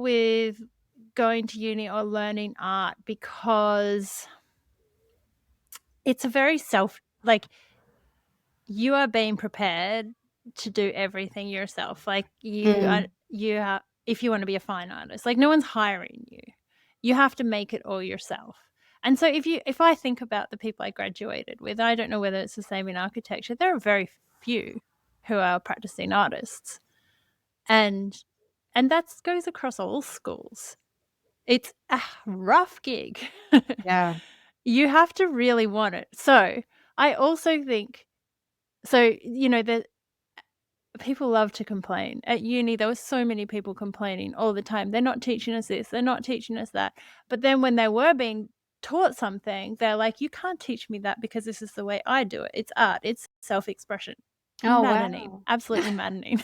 Speaker 1: with going to uni or learning art because it's a very like, you are being prepared to do everything yourself. Like if you want to be a fine artist, like no one's hiring you. You have to make it all yourself. And so if I think about the people I graduated with, I don't know whether it's the same in architecture. There are very few who are practicing artists. And that goes across all schools. It's a rough gig.
Speaker 2: Yeah.
Speaker 1: You have to really want it. So I also think, the people love to complain. At uni, there were so many people complaining all the time. They're not teaching us this. They're not teaching us that. But then when they were being taught something, they're like, you can't teach me that because this is the way I do it. It's art. It's self-expression.
Speaker 2: Oh,
Speaker 1: maddening.
Speaker 2: wow.
Speaker 1: Absolutely maddening.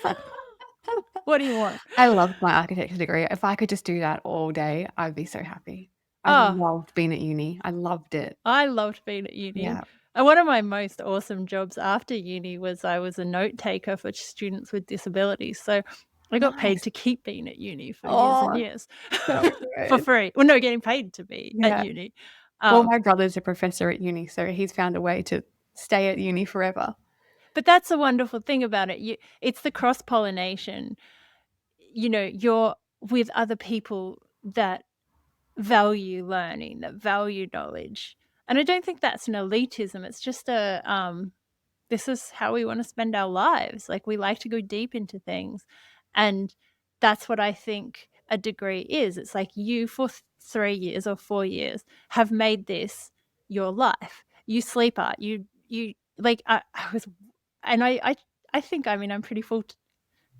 Speaker 1: What do you want?
Speaker 2: I loved my architecture degree. If I could just do that all day, I'd be so happy. I loved being at uni. I loved it.
Speaker 1: I loved being at uni.
Speaker 2: Yeah.
Speaker 1: And one of my most awesome jobs after uni was I was a note taker for students with disabilities. So I got paid to keep being at uni for years and years for free. Well, no, getting paid to be at uni.
Speaker 2: Well, my brother's a professor at uni, so he's found a way to stay at uni forever.
Speaker 1: But that's the wonderful thing about it. It's the cross-pollination. You're with other people that value learning, that value knowledge. And I don't think that's an elitism. It's just this is how we want to spend our lives. Like we like to go deep into things. And that's what I think a degree is. It's like you for 3 years or 4 years have made this your life. You sleep art. You like I was, and I think, I mean, I'm pretty full.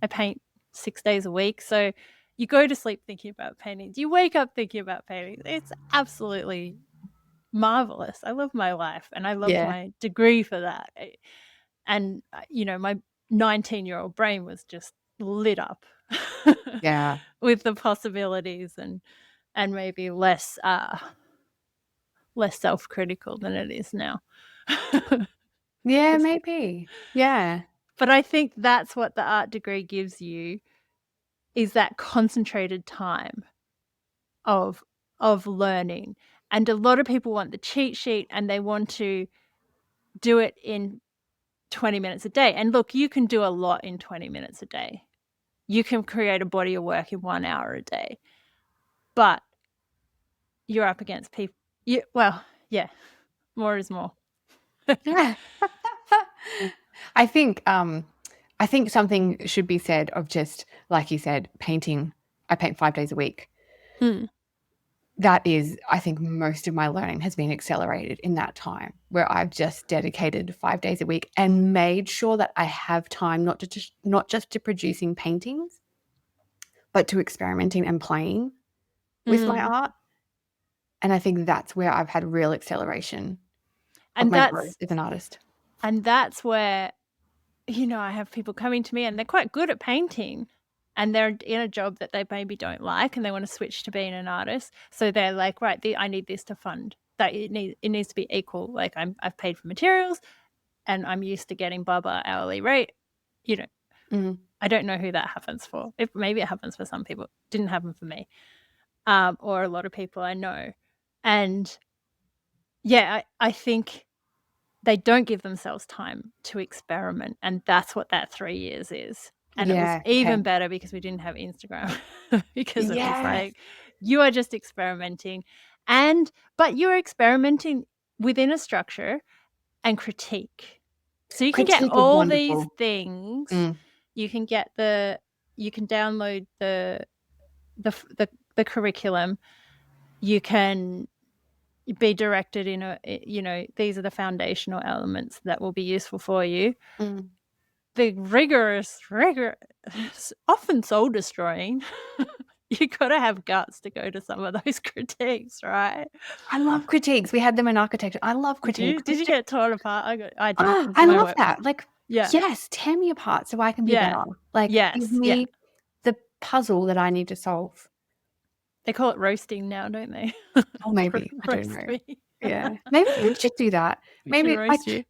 Speaker 1: I paint 6 days a week. So you go to sleep thinking about paintings. You wake up thinking about paintings. It's absolutely marvelous. I love my life and I love my degree for that. And, my 19-year-old brain was just lit up with the possibilities and maybe less self-critical than it is now.
Speaker 2: Yeah, maybe. Yeah.
Speaker 1: But I think that's what the art degree gives you, is that concentrated time of learning. And a lot of people want the cheat sheet and they want to do it in 20 minutes a day. And look, you can do a lot in 20 minutes a day. You can create a body of work in 1 hour a day. But you're up against people. More is more.
Speaker 2: I think something should be said of just, like you said, painting. I paint 5 days a week. That is, I think most of my learning has been accelerated in that time where I've just dedicated 5 days a week and made sure that I have time not just to producing paintings, but to experimenting and playing with my art. And I think that's where I've had real acceleration of my growth as an artist.
Speaker 1: And that's where, I have people coming to me and they're quite good at painting and they're in a job that they maybe don't like and they want to switch to being an artist. So they're like, right, I need this to fund that. It needs to be equal. Like I've paid for materials and I'm used to getting Baba hourly rate. I don't know who that happens for. Maybe it happens for some people. It didn't happen for me. Or a lot of people I know. And yeah, I think they don't give themselves time to experiment. And that's what that 3 years is. And it was even better because we didn't have Instagram because it was like, you are just experimenting. But you're experimenting within a structure and critique. So you can get all these things. You can download the curriculum. You can be directed in these are the foundational elements that will be useful for you. The rigorous, often soul destroying. You got to have guts to go to some of those critiques, right?
Speaker 2: I love critiques. We had them in architecture. I love critiques.
Speaker 1: Did you get torn apart? I did.
Speaker 2: I love that. Like,
Speaker 1: yeah.
Speaker 2: Yes, tear me apart so I can be better. Like, give me the puzzle that I need to solve.
Speaker 1: They call it roasting now, don't they?
Speaker 2: Oh, maybe. I don't know. Yeah. Maybe we should do that. Maybe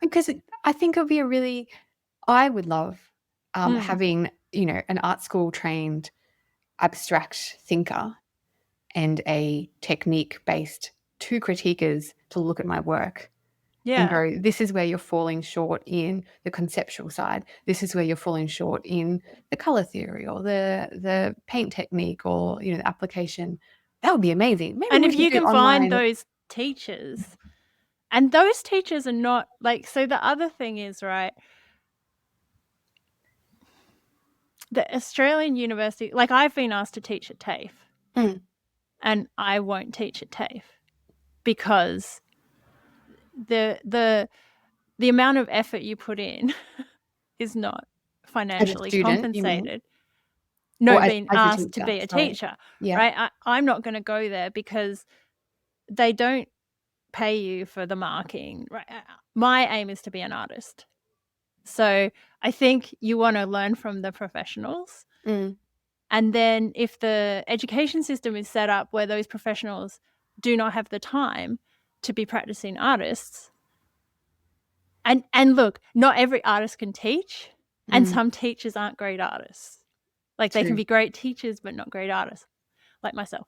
Speaker 2: because I think it would be I would love having, an art school trained abstract thinker and a technique-based two critiquers to look at my work and go, this is where you're falling short in the conceptual side. This is where you're falling short in the color theory or the paint technique or, the application. That would be amazing. Maybe
Speaker 1: and if you can find those teachers, and those teachers are not so the other thing is, right, the Australian university, I've been asked to teach at TAFE and I won't teach at TAFE because the amount of effort you put in is not financially compensated. No, being asked to be a teacher, right? I'm not going to go there because they don't pay you for the marking, right? My aim is to be an artist. So I think you want to learn from the professionals. And then if the education system is set up where those professionals do not have the time to be practicing artists, and look, not every artist can teach, and some teachers aren't great artists. They can be great teachers but not great artists, like myself.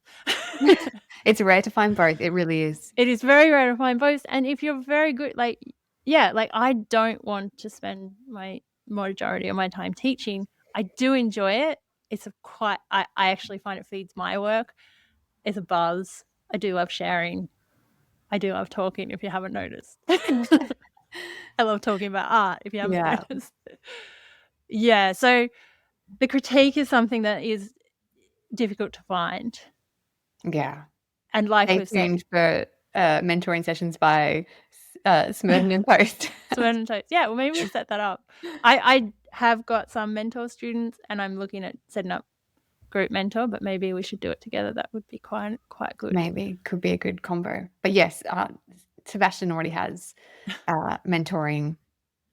Speaker 2: It's rare to find both. It really is.
Speaker 1: It is very rare to find both. And if you're very good, I don't want to spend my majority of my time teaching. I do enjoy it. It's I actually find it feeds my work. It's a buzz. I do love sharing. I do love talking, if you haven't noticed. I love talking about art, if you haven't noticed. Yeah, so the critique is something that is difficult to find.
Speaker 2: Yeah.
Speaker 1: And
Speaker 2: stay tuned for mentoring sessions by Smerdon Toast.
Speaker 1: Smerdon Toast. Yeah, well, maybe we'll set that up. I have got some mentor students and I'm looking at setting up group mentor, but maybe we should do it together. That would be quite good.
Speaker 2: Maybe. Could be a good combo. But yes, Seabastion already has mentoring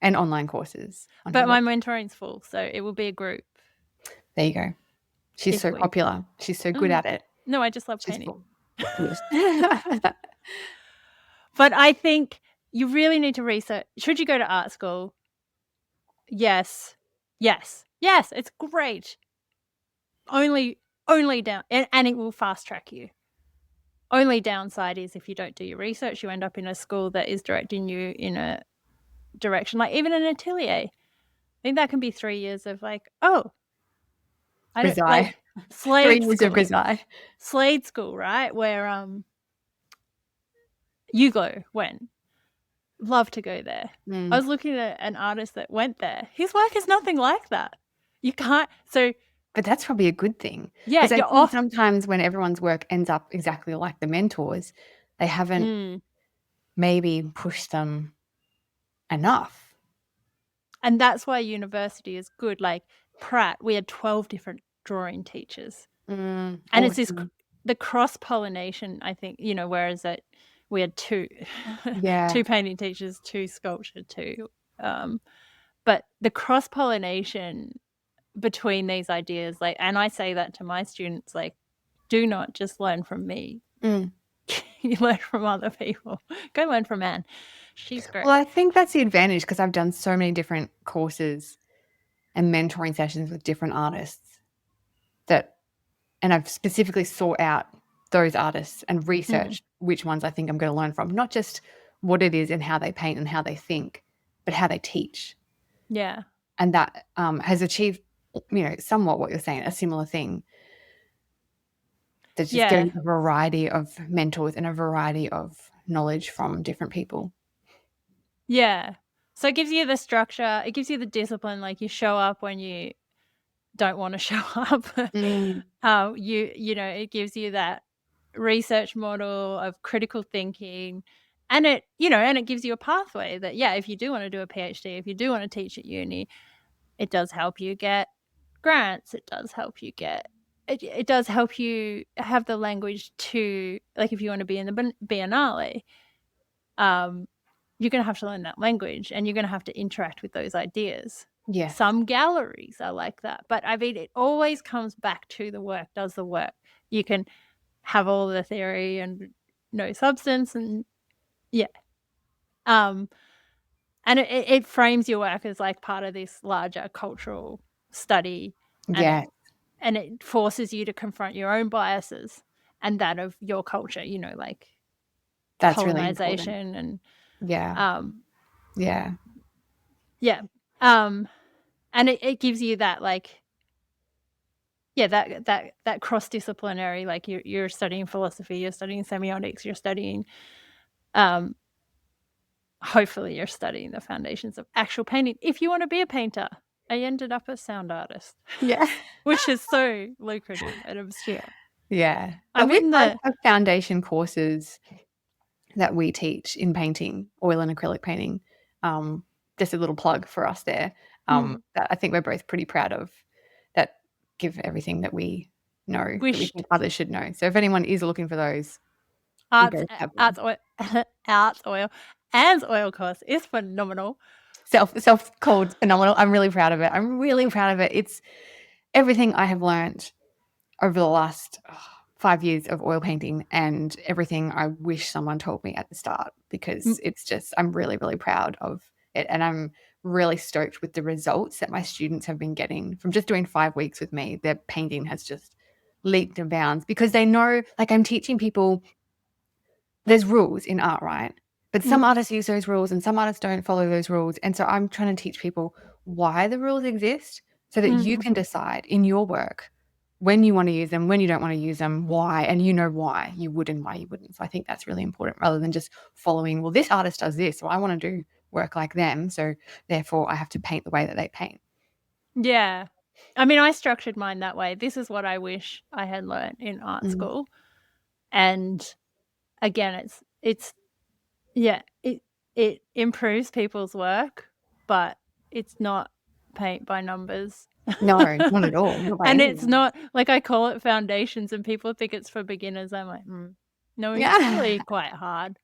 Speaker 2: and online courses.
Speaker 1: But my mentoring's full, so it will be a group.
Speaker 2: There you go. She's so popular. She's so good at it.
Speaker 1: No, I just love painting. But I think you really need to research. Should you go to art school? Yes, it's great. Only down, and it will fast track you. Only downside is if you don't do your research, you end up in a school that is directing you in a direction, even an atelier. I think that can be 3 years of Slade
Speaker 2: 3 years of Grisaille.
Speaker 1: Slade School, right? Where Hugo went. Love to go there. I was looking at an artist that went there. His work is nothing like that. You can't.
Speaker 2: But that's probably a good thing.
Speaker 1: Yeah,
Speaker 2: because I think sometimes when everyone's work ends up exactly like the mentors, they haven't maybe pushed them enough.
Speaker 1: And that's why university is good. Pratt, we had 12 different drawing teachers. And it's this the cross-pollination, I think, whereas we had two painting teachers, 2 sculpture, 2. But the cross-pollination between these ideas, and I say that to my students, do not just learn from me. You learn from other people. Go learn from Anne. She's great.
Speaker 2: Well, I think that's the advantage because I've done so many different courses and mentoring sessions with different artists and I've specifically sought out those artists and researched which ones I think I'm going to learn from, not just what it is and how they paint and how they think, but how they teach.
Speaker 1: Yeah.
Speaker 2: And that has achieved, somewhat what you're saying, a similar thing. There's just getting a variety of mentors and a variety of knowledge from different people.
Speaker 1: Yeah. So it gives you the structure. It gives you the discipline. You show up when you don't want to show up. It gives you that research model of critical thinking. And it, and it gives you a pathway that, if you do want to do a PhD, if you do want to teach at uni, it does help you get grants. It does help you it does help you have the language to, like, if you want to be in the Biennale, you're going to have to learn that language and you're going to have to interact with those ideas.
Speaker 2: Yeah.
Speaker 1: Some galleries are like that, but I mean, it always comes back to the work does the work. You can have all the theory and no substance, and and it frames your work as like part of this larger cultural study, and it forces you to confront your own biases and that of your culture, like
Speaker 2: that's
Speaker 1: colonization
Speaker 2: really important.
Speaker 1: And it gives you that, like, that cross-disciplinary, like you're studying philosophy, you're studying semiotics, you're studying hopefully you're studying the foundations of actual painting if you want to be a painter. I ended up a sound artist, which is so lucrative and obscure.
Speaker 2: But we have foundation courses that we teach in painting, oil and acrylic painting. Just a little plug for us there. That I think we're both pretty proud of, that give everything that we know that we think others should know. So if anyone is looking for those,
Speaker 1: Arts oil. Anne's oil course is phenomenal.
Speaker 2: Self-called phenomenal. I'm really proud of it. It's everything I have learned over the last 5 years of oil painting, and everything I wish someone told me at the start, because it's just, I'm really, really proud of it. And I'm really stoked with the results that my students have been getting from just doing 5 weeks with me. Their painting has just leaped and bounds, because they know, like, I'm teaching people there's rules in art, right? But some artists use those rules and some artists don't follow those rules. And so I'm trying to teach people why the rules exist, so that you can decide in your work when you want to use them, when you don't want to use them, why, and you know why you would and why you wouldn't. So I think that's really important, rather than just following, well, this artist does this, so I want to do work like them, so therefore I have to paint the way that they paint.
Speaker 1: Yeah. I mean, I structured mine that way. This is what I wish I had learned in art school. And again, it improves people's work, but it's not paint by numbers.
Speaker 2: No, not at all.
Speaker 1: And it's not, like, I call it foundations and people think it's for beginners. I'm like, no, it's really quite hard.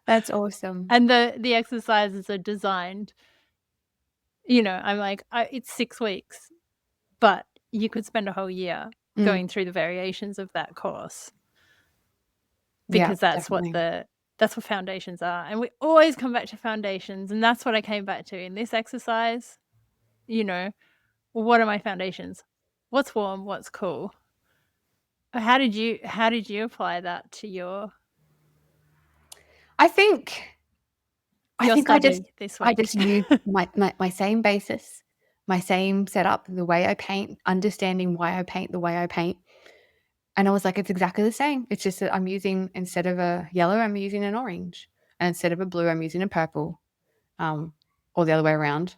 Speaker 2: That's awesome.
Speaker 1: And the exercises are designed, I'm like, it's 6 weeks, but you could spend a whole year going through the variations of that course, because that's what foundations are. And we always come back to foundations, and that's what I came back to in this exercise. What are my foundations? What's warm? What's cool? How did you apply that to your?
Speaker 2: I think I just use my same basis, my same setup, the way I paint, understanding why I paint the way I paint. And I was like, it's exactly the same. It's just that I'm using, instead of a yellow, I'm using an orange. And instead of a blue, I'm using a purple, or the other way around.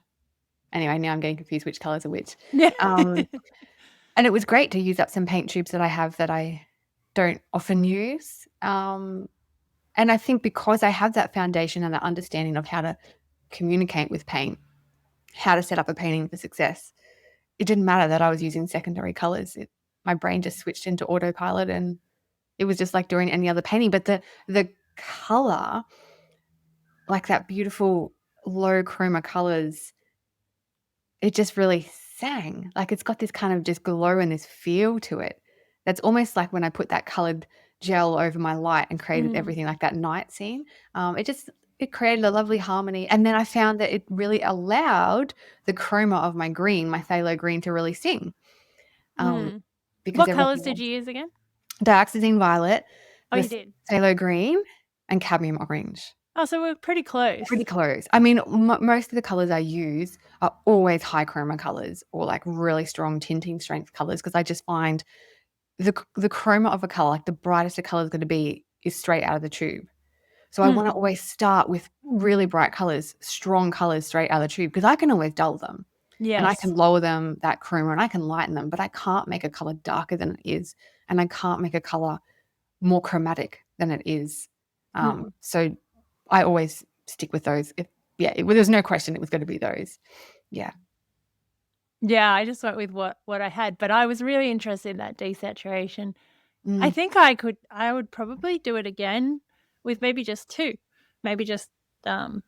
Speaker 2: Anyway, now I'm getting confused which colors are which. And it was great to use up some paint tubes that I have that I don't often use. And I think because I have that foundation and that understanding of how to communicate with paint, how to set up a painting for success, it didn't matter that I was using secondary colors. My brain just switched into autopilot, and it was just like doing any other painting. But the color, like that beautiful low chroma colors, it just really sang. Like, it's got this kind of just glow and this feel to it. That's almost like when I put that colored gel over my light and created everything like that night scene. It created a lovely harmony. And then I found that it really allowed the chroma of my green, my phthalo green, to really sing.
Speaker 1: What colors did you use again?
Speaker 2: Dioxazine violet,
Speaker 1: you did
Speaker 2: phthalo green, and cadmium orange.
Speaker 1: Oh, so we're pretty close.
Speaker 2: Pretty close. I mean, most of the colors I use are always high chroma colors, or like really strong tinting strength colors, because I just find the chroma of a color, like the brightest a color is going to be, is straight out of the tube. So I want to always start with really bright colors, strong colors straight out of the tube, because I can always dull them. Yes. And I can lower them, that chroma, and I can lighten them, but I can't make a color darker than it is. And I can't make a color more chromatic than it is. So I always stick with those. There's no question it was going to be those. Yeah.
Speaker 1: Yeah, I just went with what I had, but I was really interested in that desaturation. I
Speaker 2: Mm.
Speaker 1: think I would probably do it again with maybe just 2. Maybe just the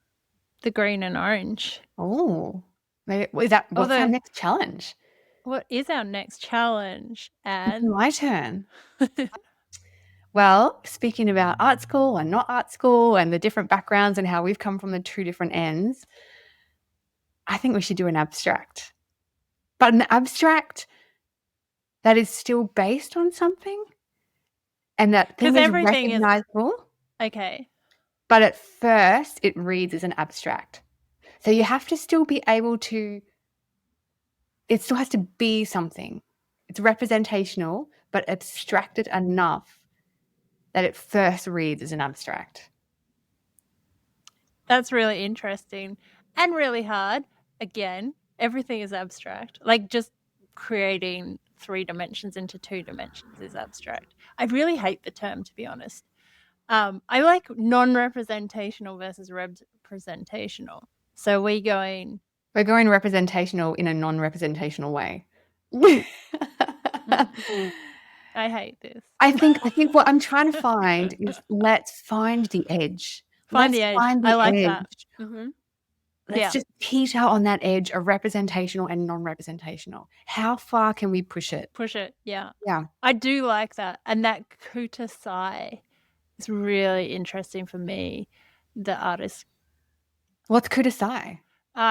Speaker 1: green and orange.
Speaker 2: Oh, maybe what's our next challenge?
Speaker 1: What is our next challenge,
Speaker 2: It's
Speaker 1: Anne?
Speaker 2: my turn. Well, speaking about art school and not art school and the different backgrounds and how we've come from the 2 different ends, I think we should do an abstract. But an abstract that is still based on something and that thing
Speaker 1: 'Cause
Speaker 2: is
Speaker 1: everything is
Speaker 2: recognizable,
Speaker 1: okay.
Speaker 2: but at first it reads as an abstract. So you have to still be able to it still has to be something. It's representational, but abstracted enough that it first reads as an abstract.
Speaker 1: That's really interesting and really hard. Again, everything is abstract. Like just creating 3 dimensions into 2 dimensions is abstract. I really hate the term, to be honest. I like non-representational versus representational. So we're going
Speaker 2: representational in a non-representational way.
Speaker 1: I hate this.
Speaker 2: I think what I'm trying to find is let's find the edge.
Speaker 1: Find
Speaker 2: Let's
Speaker 1: the edge.
Speaker 2: find the
Speaker 1: I like
Speaker 2: edge.
Speaker 1: that. Mm-hmm.
Speaker 2: Let's just teeter on that edge of representational and non-representational. How far can we push it?
Speaker 1: Push it, yeah.
Speaker 2: Yeah.
Speaker 1: I do like that. And that Kutasai is really interesting for me, the artist.
Speaker 2: What's Kudasai?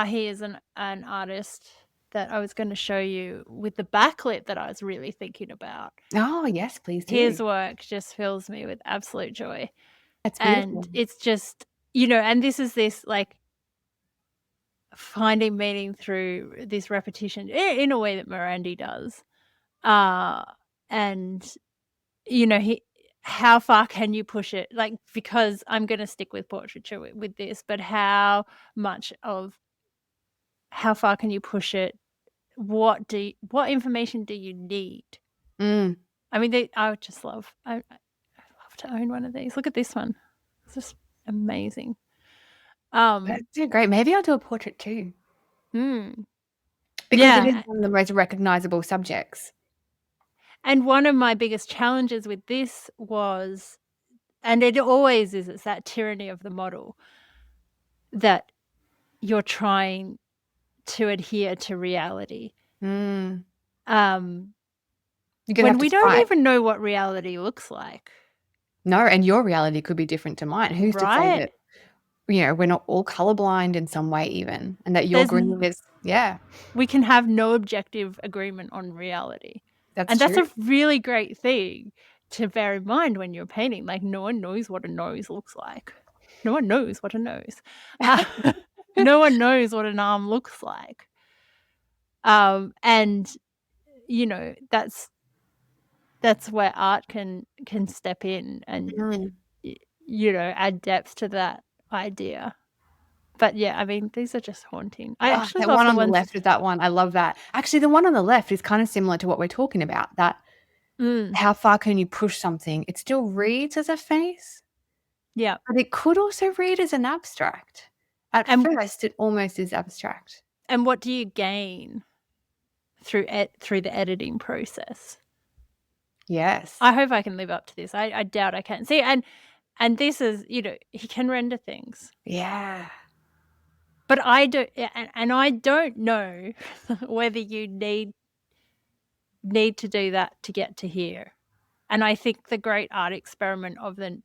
Speaker 1: He is an artist that I was going to show you with the backlit that I was really thinking about.
Speaker 2: Oh, yes, please do.
Speaker 1: His work just fills me with absolute joy.
Speaker 2: That's beautiful.
Speaker 1: And it's just, and this is this like finding meaning through this repetition in a way that Morandi does. And, how far can you push it? Like, because I'm going to stick with portraiture with this, but how far can you push it? What information do you need?
Speaker 2: Mm.
Speaker 1: I mean, I would just love to own one of these. Look at this one. It's just amazing.
Speaker 2: That's so great. Maybe I'll do a portrait too. Because it is one of the most recognizable subjects.
Speaker 1: And one of my biggest challenges with this was, and it always is, it's that tyranny of the model that you're trying to adhere to reality.
Speaker 2: When
Speaker 1: we don't even know what reality looks like.
Speaker 2: No, and your reality could be different to mine. Who's to say that, we're not all colorblind in some way even, and that your green is,
Speaker 1: we can have no objective agreement on reality.
Speaker 2: That's
Speaker 1: true. That's a really great thing to bear in mind when you're painting. Like, no one knows what a nose looks like. No one knows what a nose. No one knows what an arm looks like. And that's where art can step in and add depth to that idea. But yeah, I mean, these are just haunting. I actually
Speaker 2: that
Speaker 1: love
Speaker 2: one on the left is that one. I love that. Actually, the one on the left is kind of similar to what we're talking about. That how far can you push something? It still reads as a face.
Speaker 1: Yeah.
Speaker 2: But it could also read as an abstract. At first, it almost is abstract.
Speaker 1: And what do you gain through the editing process?
Speaker 2: Yes.
Speaker 1: I hope I can live up to this. I doubt I can. See, and this is, he can render things.
Speaker 2: Yeah.
Speaker 1: But I don't, and I don't know whether you need to do that to get to here. And I think the great art experiment of the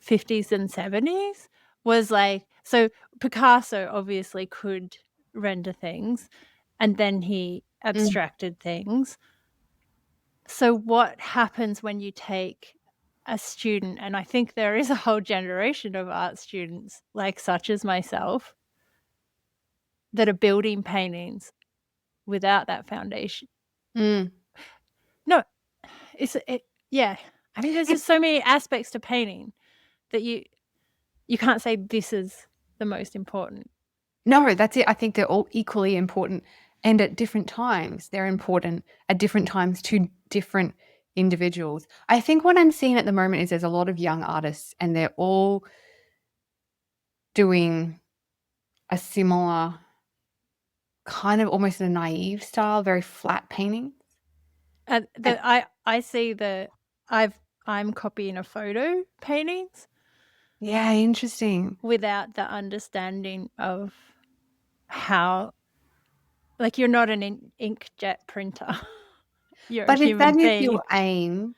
Speaker 1: 50s and 70s was like, so Picasso obviously could render things, and then he abstracted things. So what happens when you take a student, and I think there is a whole generation of art students, like such as myself, that are building paintings without that foundation. No, yeah. I mean, there's just so many aspects to painting that you can't say this is the most important.
Speaker 2: No, that's it. I think they're all equally important, and at different times. They're important at different times to different individuals. I think what I'm seeing at the moment is there's a lot of young artists and they're all doing a similar kind of almost a naive style, very flat painting.
Speaker 1: And I see I'm copying a photo paintings
Speaker 2: Yeah, interesting.
Speaker 1: without the understanding of how, like, you're not an inkjet printer. You're
Speaker 2: But
Speaker 1: a
Speaker 2: if
Speaker 1: human
Speaker 2: that is
Speaker 1: being.
Speaker 2: your aim,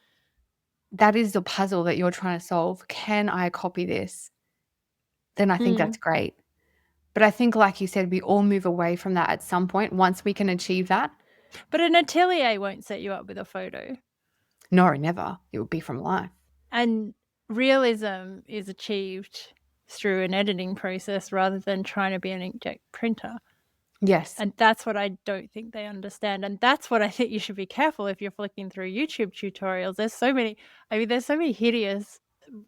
Speaker 2: that is the puzzle that you're trying to solve. Can I copy this? Then I think that's great. But I think, like you said, we all move away from that at some point once we can achieve that.
Speaker 1: But an atelier won't set you up with a photo.
Speaker 2: No, never. It would be from life.
Speaker 1: And realism is achieved through an editing process rather than trying to be an inkjet printer.
Speaker 2: Yes.
Speaker 1: And that's what I don't think they understand. And that's what I think you should be careful if you're flicking through YouTube tutorials. There's so many hideous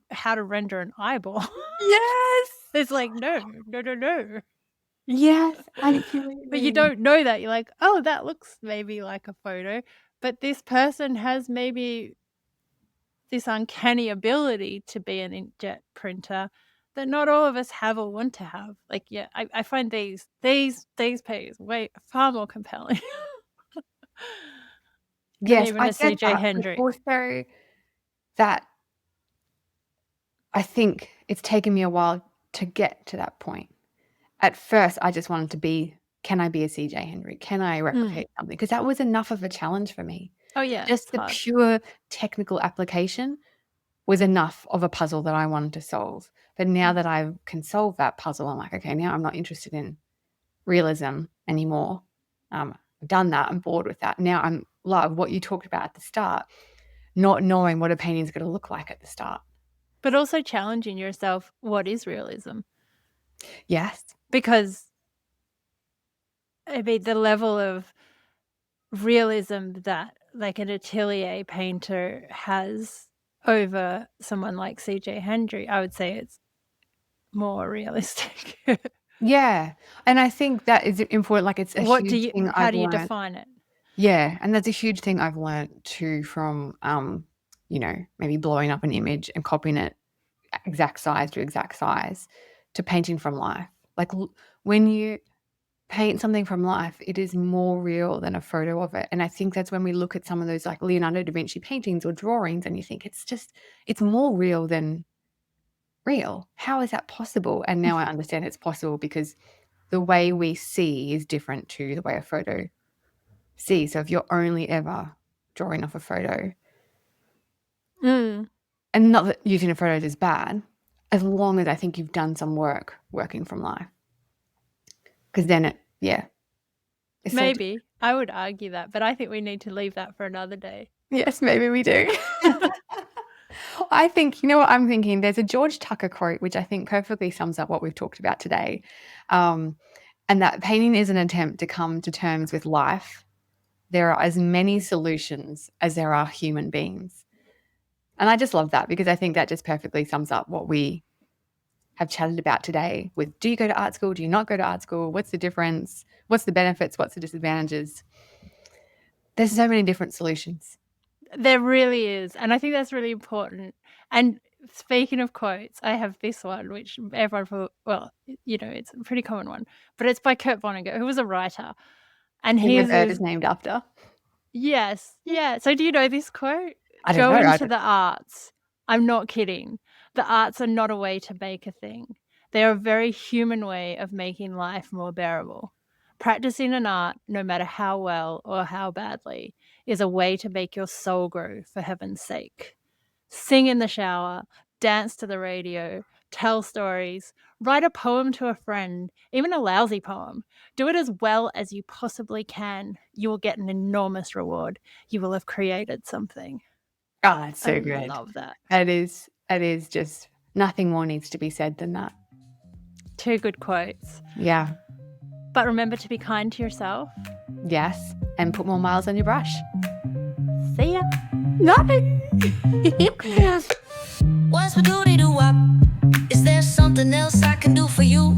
Speaker 1: how to render an eyeball.
Speaker 2: Yes.
Speaker 1: It's like, no.
Speaker 2: Yes, absolutely.
Speaker 1: But you don't know that. You're like, oh, that looks maybe like a photo. But this person has maybe this uncanny ability to be an inkjet printer that not all of us have or want to have. Like, yeah, I find these pages far more compelling.
Speaker 2: Yes,
Speaker 1: even
Speaker 2: I
Speaker 1: a
Speaker 2: get
Speaker 1: CJ
Speaker 2: that,
Speaker 1: Hendrick.
Speaker 2: but also that I think it's taken me a while to get to that point. At first, I just wanted to be, can I be a CJ Hendrick? Can I replicate something? Because that was enough of a challenge for me.
Speaker 1: Oh, yeah.
Speaker 2: Just the pure technical application was enough of a puzzle that I wanted to solve. But now that I can solve that puzzle, I'm like, okay, now I'm not interested in realism anymore. I've done that. I'm bored with that. Now I'm love what you talked about at the start, not knowing what a painting is going to look like at the start.
Speaker 1: But also challenging yourself, what is realism?
Speaker 2: Yes.
Speaker 1: Because, I mean, the level of realism that like an atelier painter has over someone like CJ Hendry, I would say it's more realistic.
Speaker 2: Yeah. And I think that is important. Like, it's a huge thing
Speaker 1: how
Speaker 2: I've
Speaker 1: do you
Speaker 2: learned.
Speaker 1: define it?
Speaker 2: Yeah. And that's a huge thing I've learned too from, maybe blowing up an image and copying it exact size to painting from life. Like, when you paint something from life, it is more real than a photo of it. And I think that's when we look at some of those like Leonardo da Vinci paintings or drawings and you think it's more real than real. How is that possible? And now I understand it's possible because the way we see is different to the way a photo sees. So if you're only ever drawing off a photo, and not that using a photo is bad, as long as I think you've done some work working from life. Because then it's
Speaker 1: maybe. I would argue that, but I think we need to leave that for another day.
Speaker 2: Yes, maybe we do. I think, you know what I'm thinking? There's a George Tucker quote, which I think perfectly sums up what we've talked about today. And that painting is an attempt to come to terms with life. There are as many solutions as there are human beings. And I just love that because I think that just perfectly sums up what we have chatted about today with, do you go to art school? Do you not go to art school? What's the difference? What's the benefits? What's the disadvantages? There's so many different solutions.
Speaker 1: There really is. And I think that's really important. And speaking of quotes, I have this one, which everyone, it's a pretty common one, but it's by Kurt Vonnegut, who was a writer. And
Speaker 2: the bird is named after.
Speaker 1: Yes. Yeah. So do you know this quote?
Speaker 2: I don't know.
Speaker 1: Go into the arts. I'm not kidding. The arts are not a way to make a thing. They are a very human way of making life more bearable. Practicing an art, no matter how well or how badly, is a way to make your soul grow, for heaven's sake. Sing in the shower, dance to the radio, tell stories, write a poem to a friend, even a lousy poem. Do it as well as you possibly can. You will get an enormous reward. You will have created something.
Speaker 2: Oh, that's so good.
Speaker 1: I love that.
Speaker 2: It is just nothing more needs to be said than that.
Speaker 1: 2 good quotes.
Speaker 2: Yeah.
Speaker 1: But remember to be kind to yourself.
Speaker 2: Yes. And put more miles on your brush.
Speaker 1: See ya.
Speaker 2: Nothing.
Speaker 3: What's my duty to up? Is there something else I can do for you?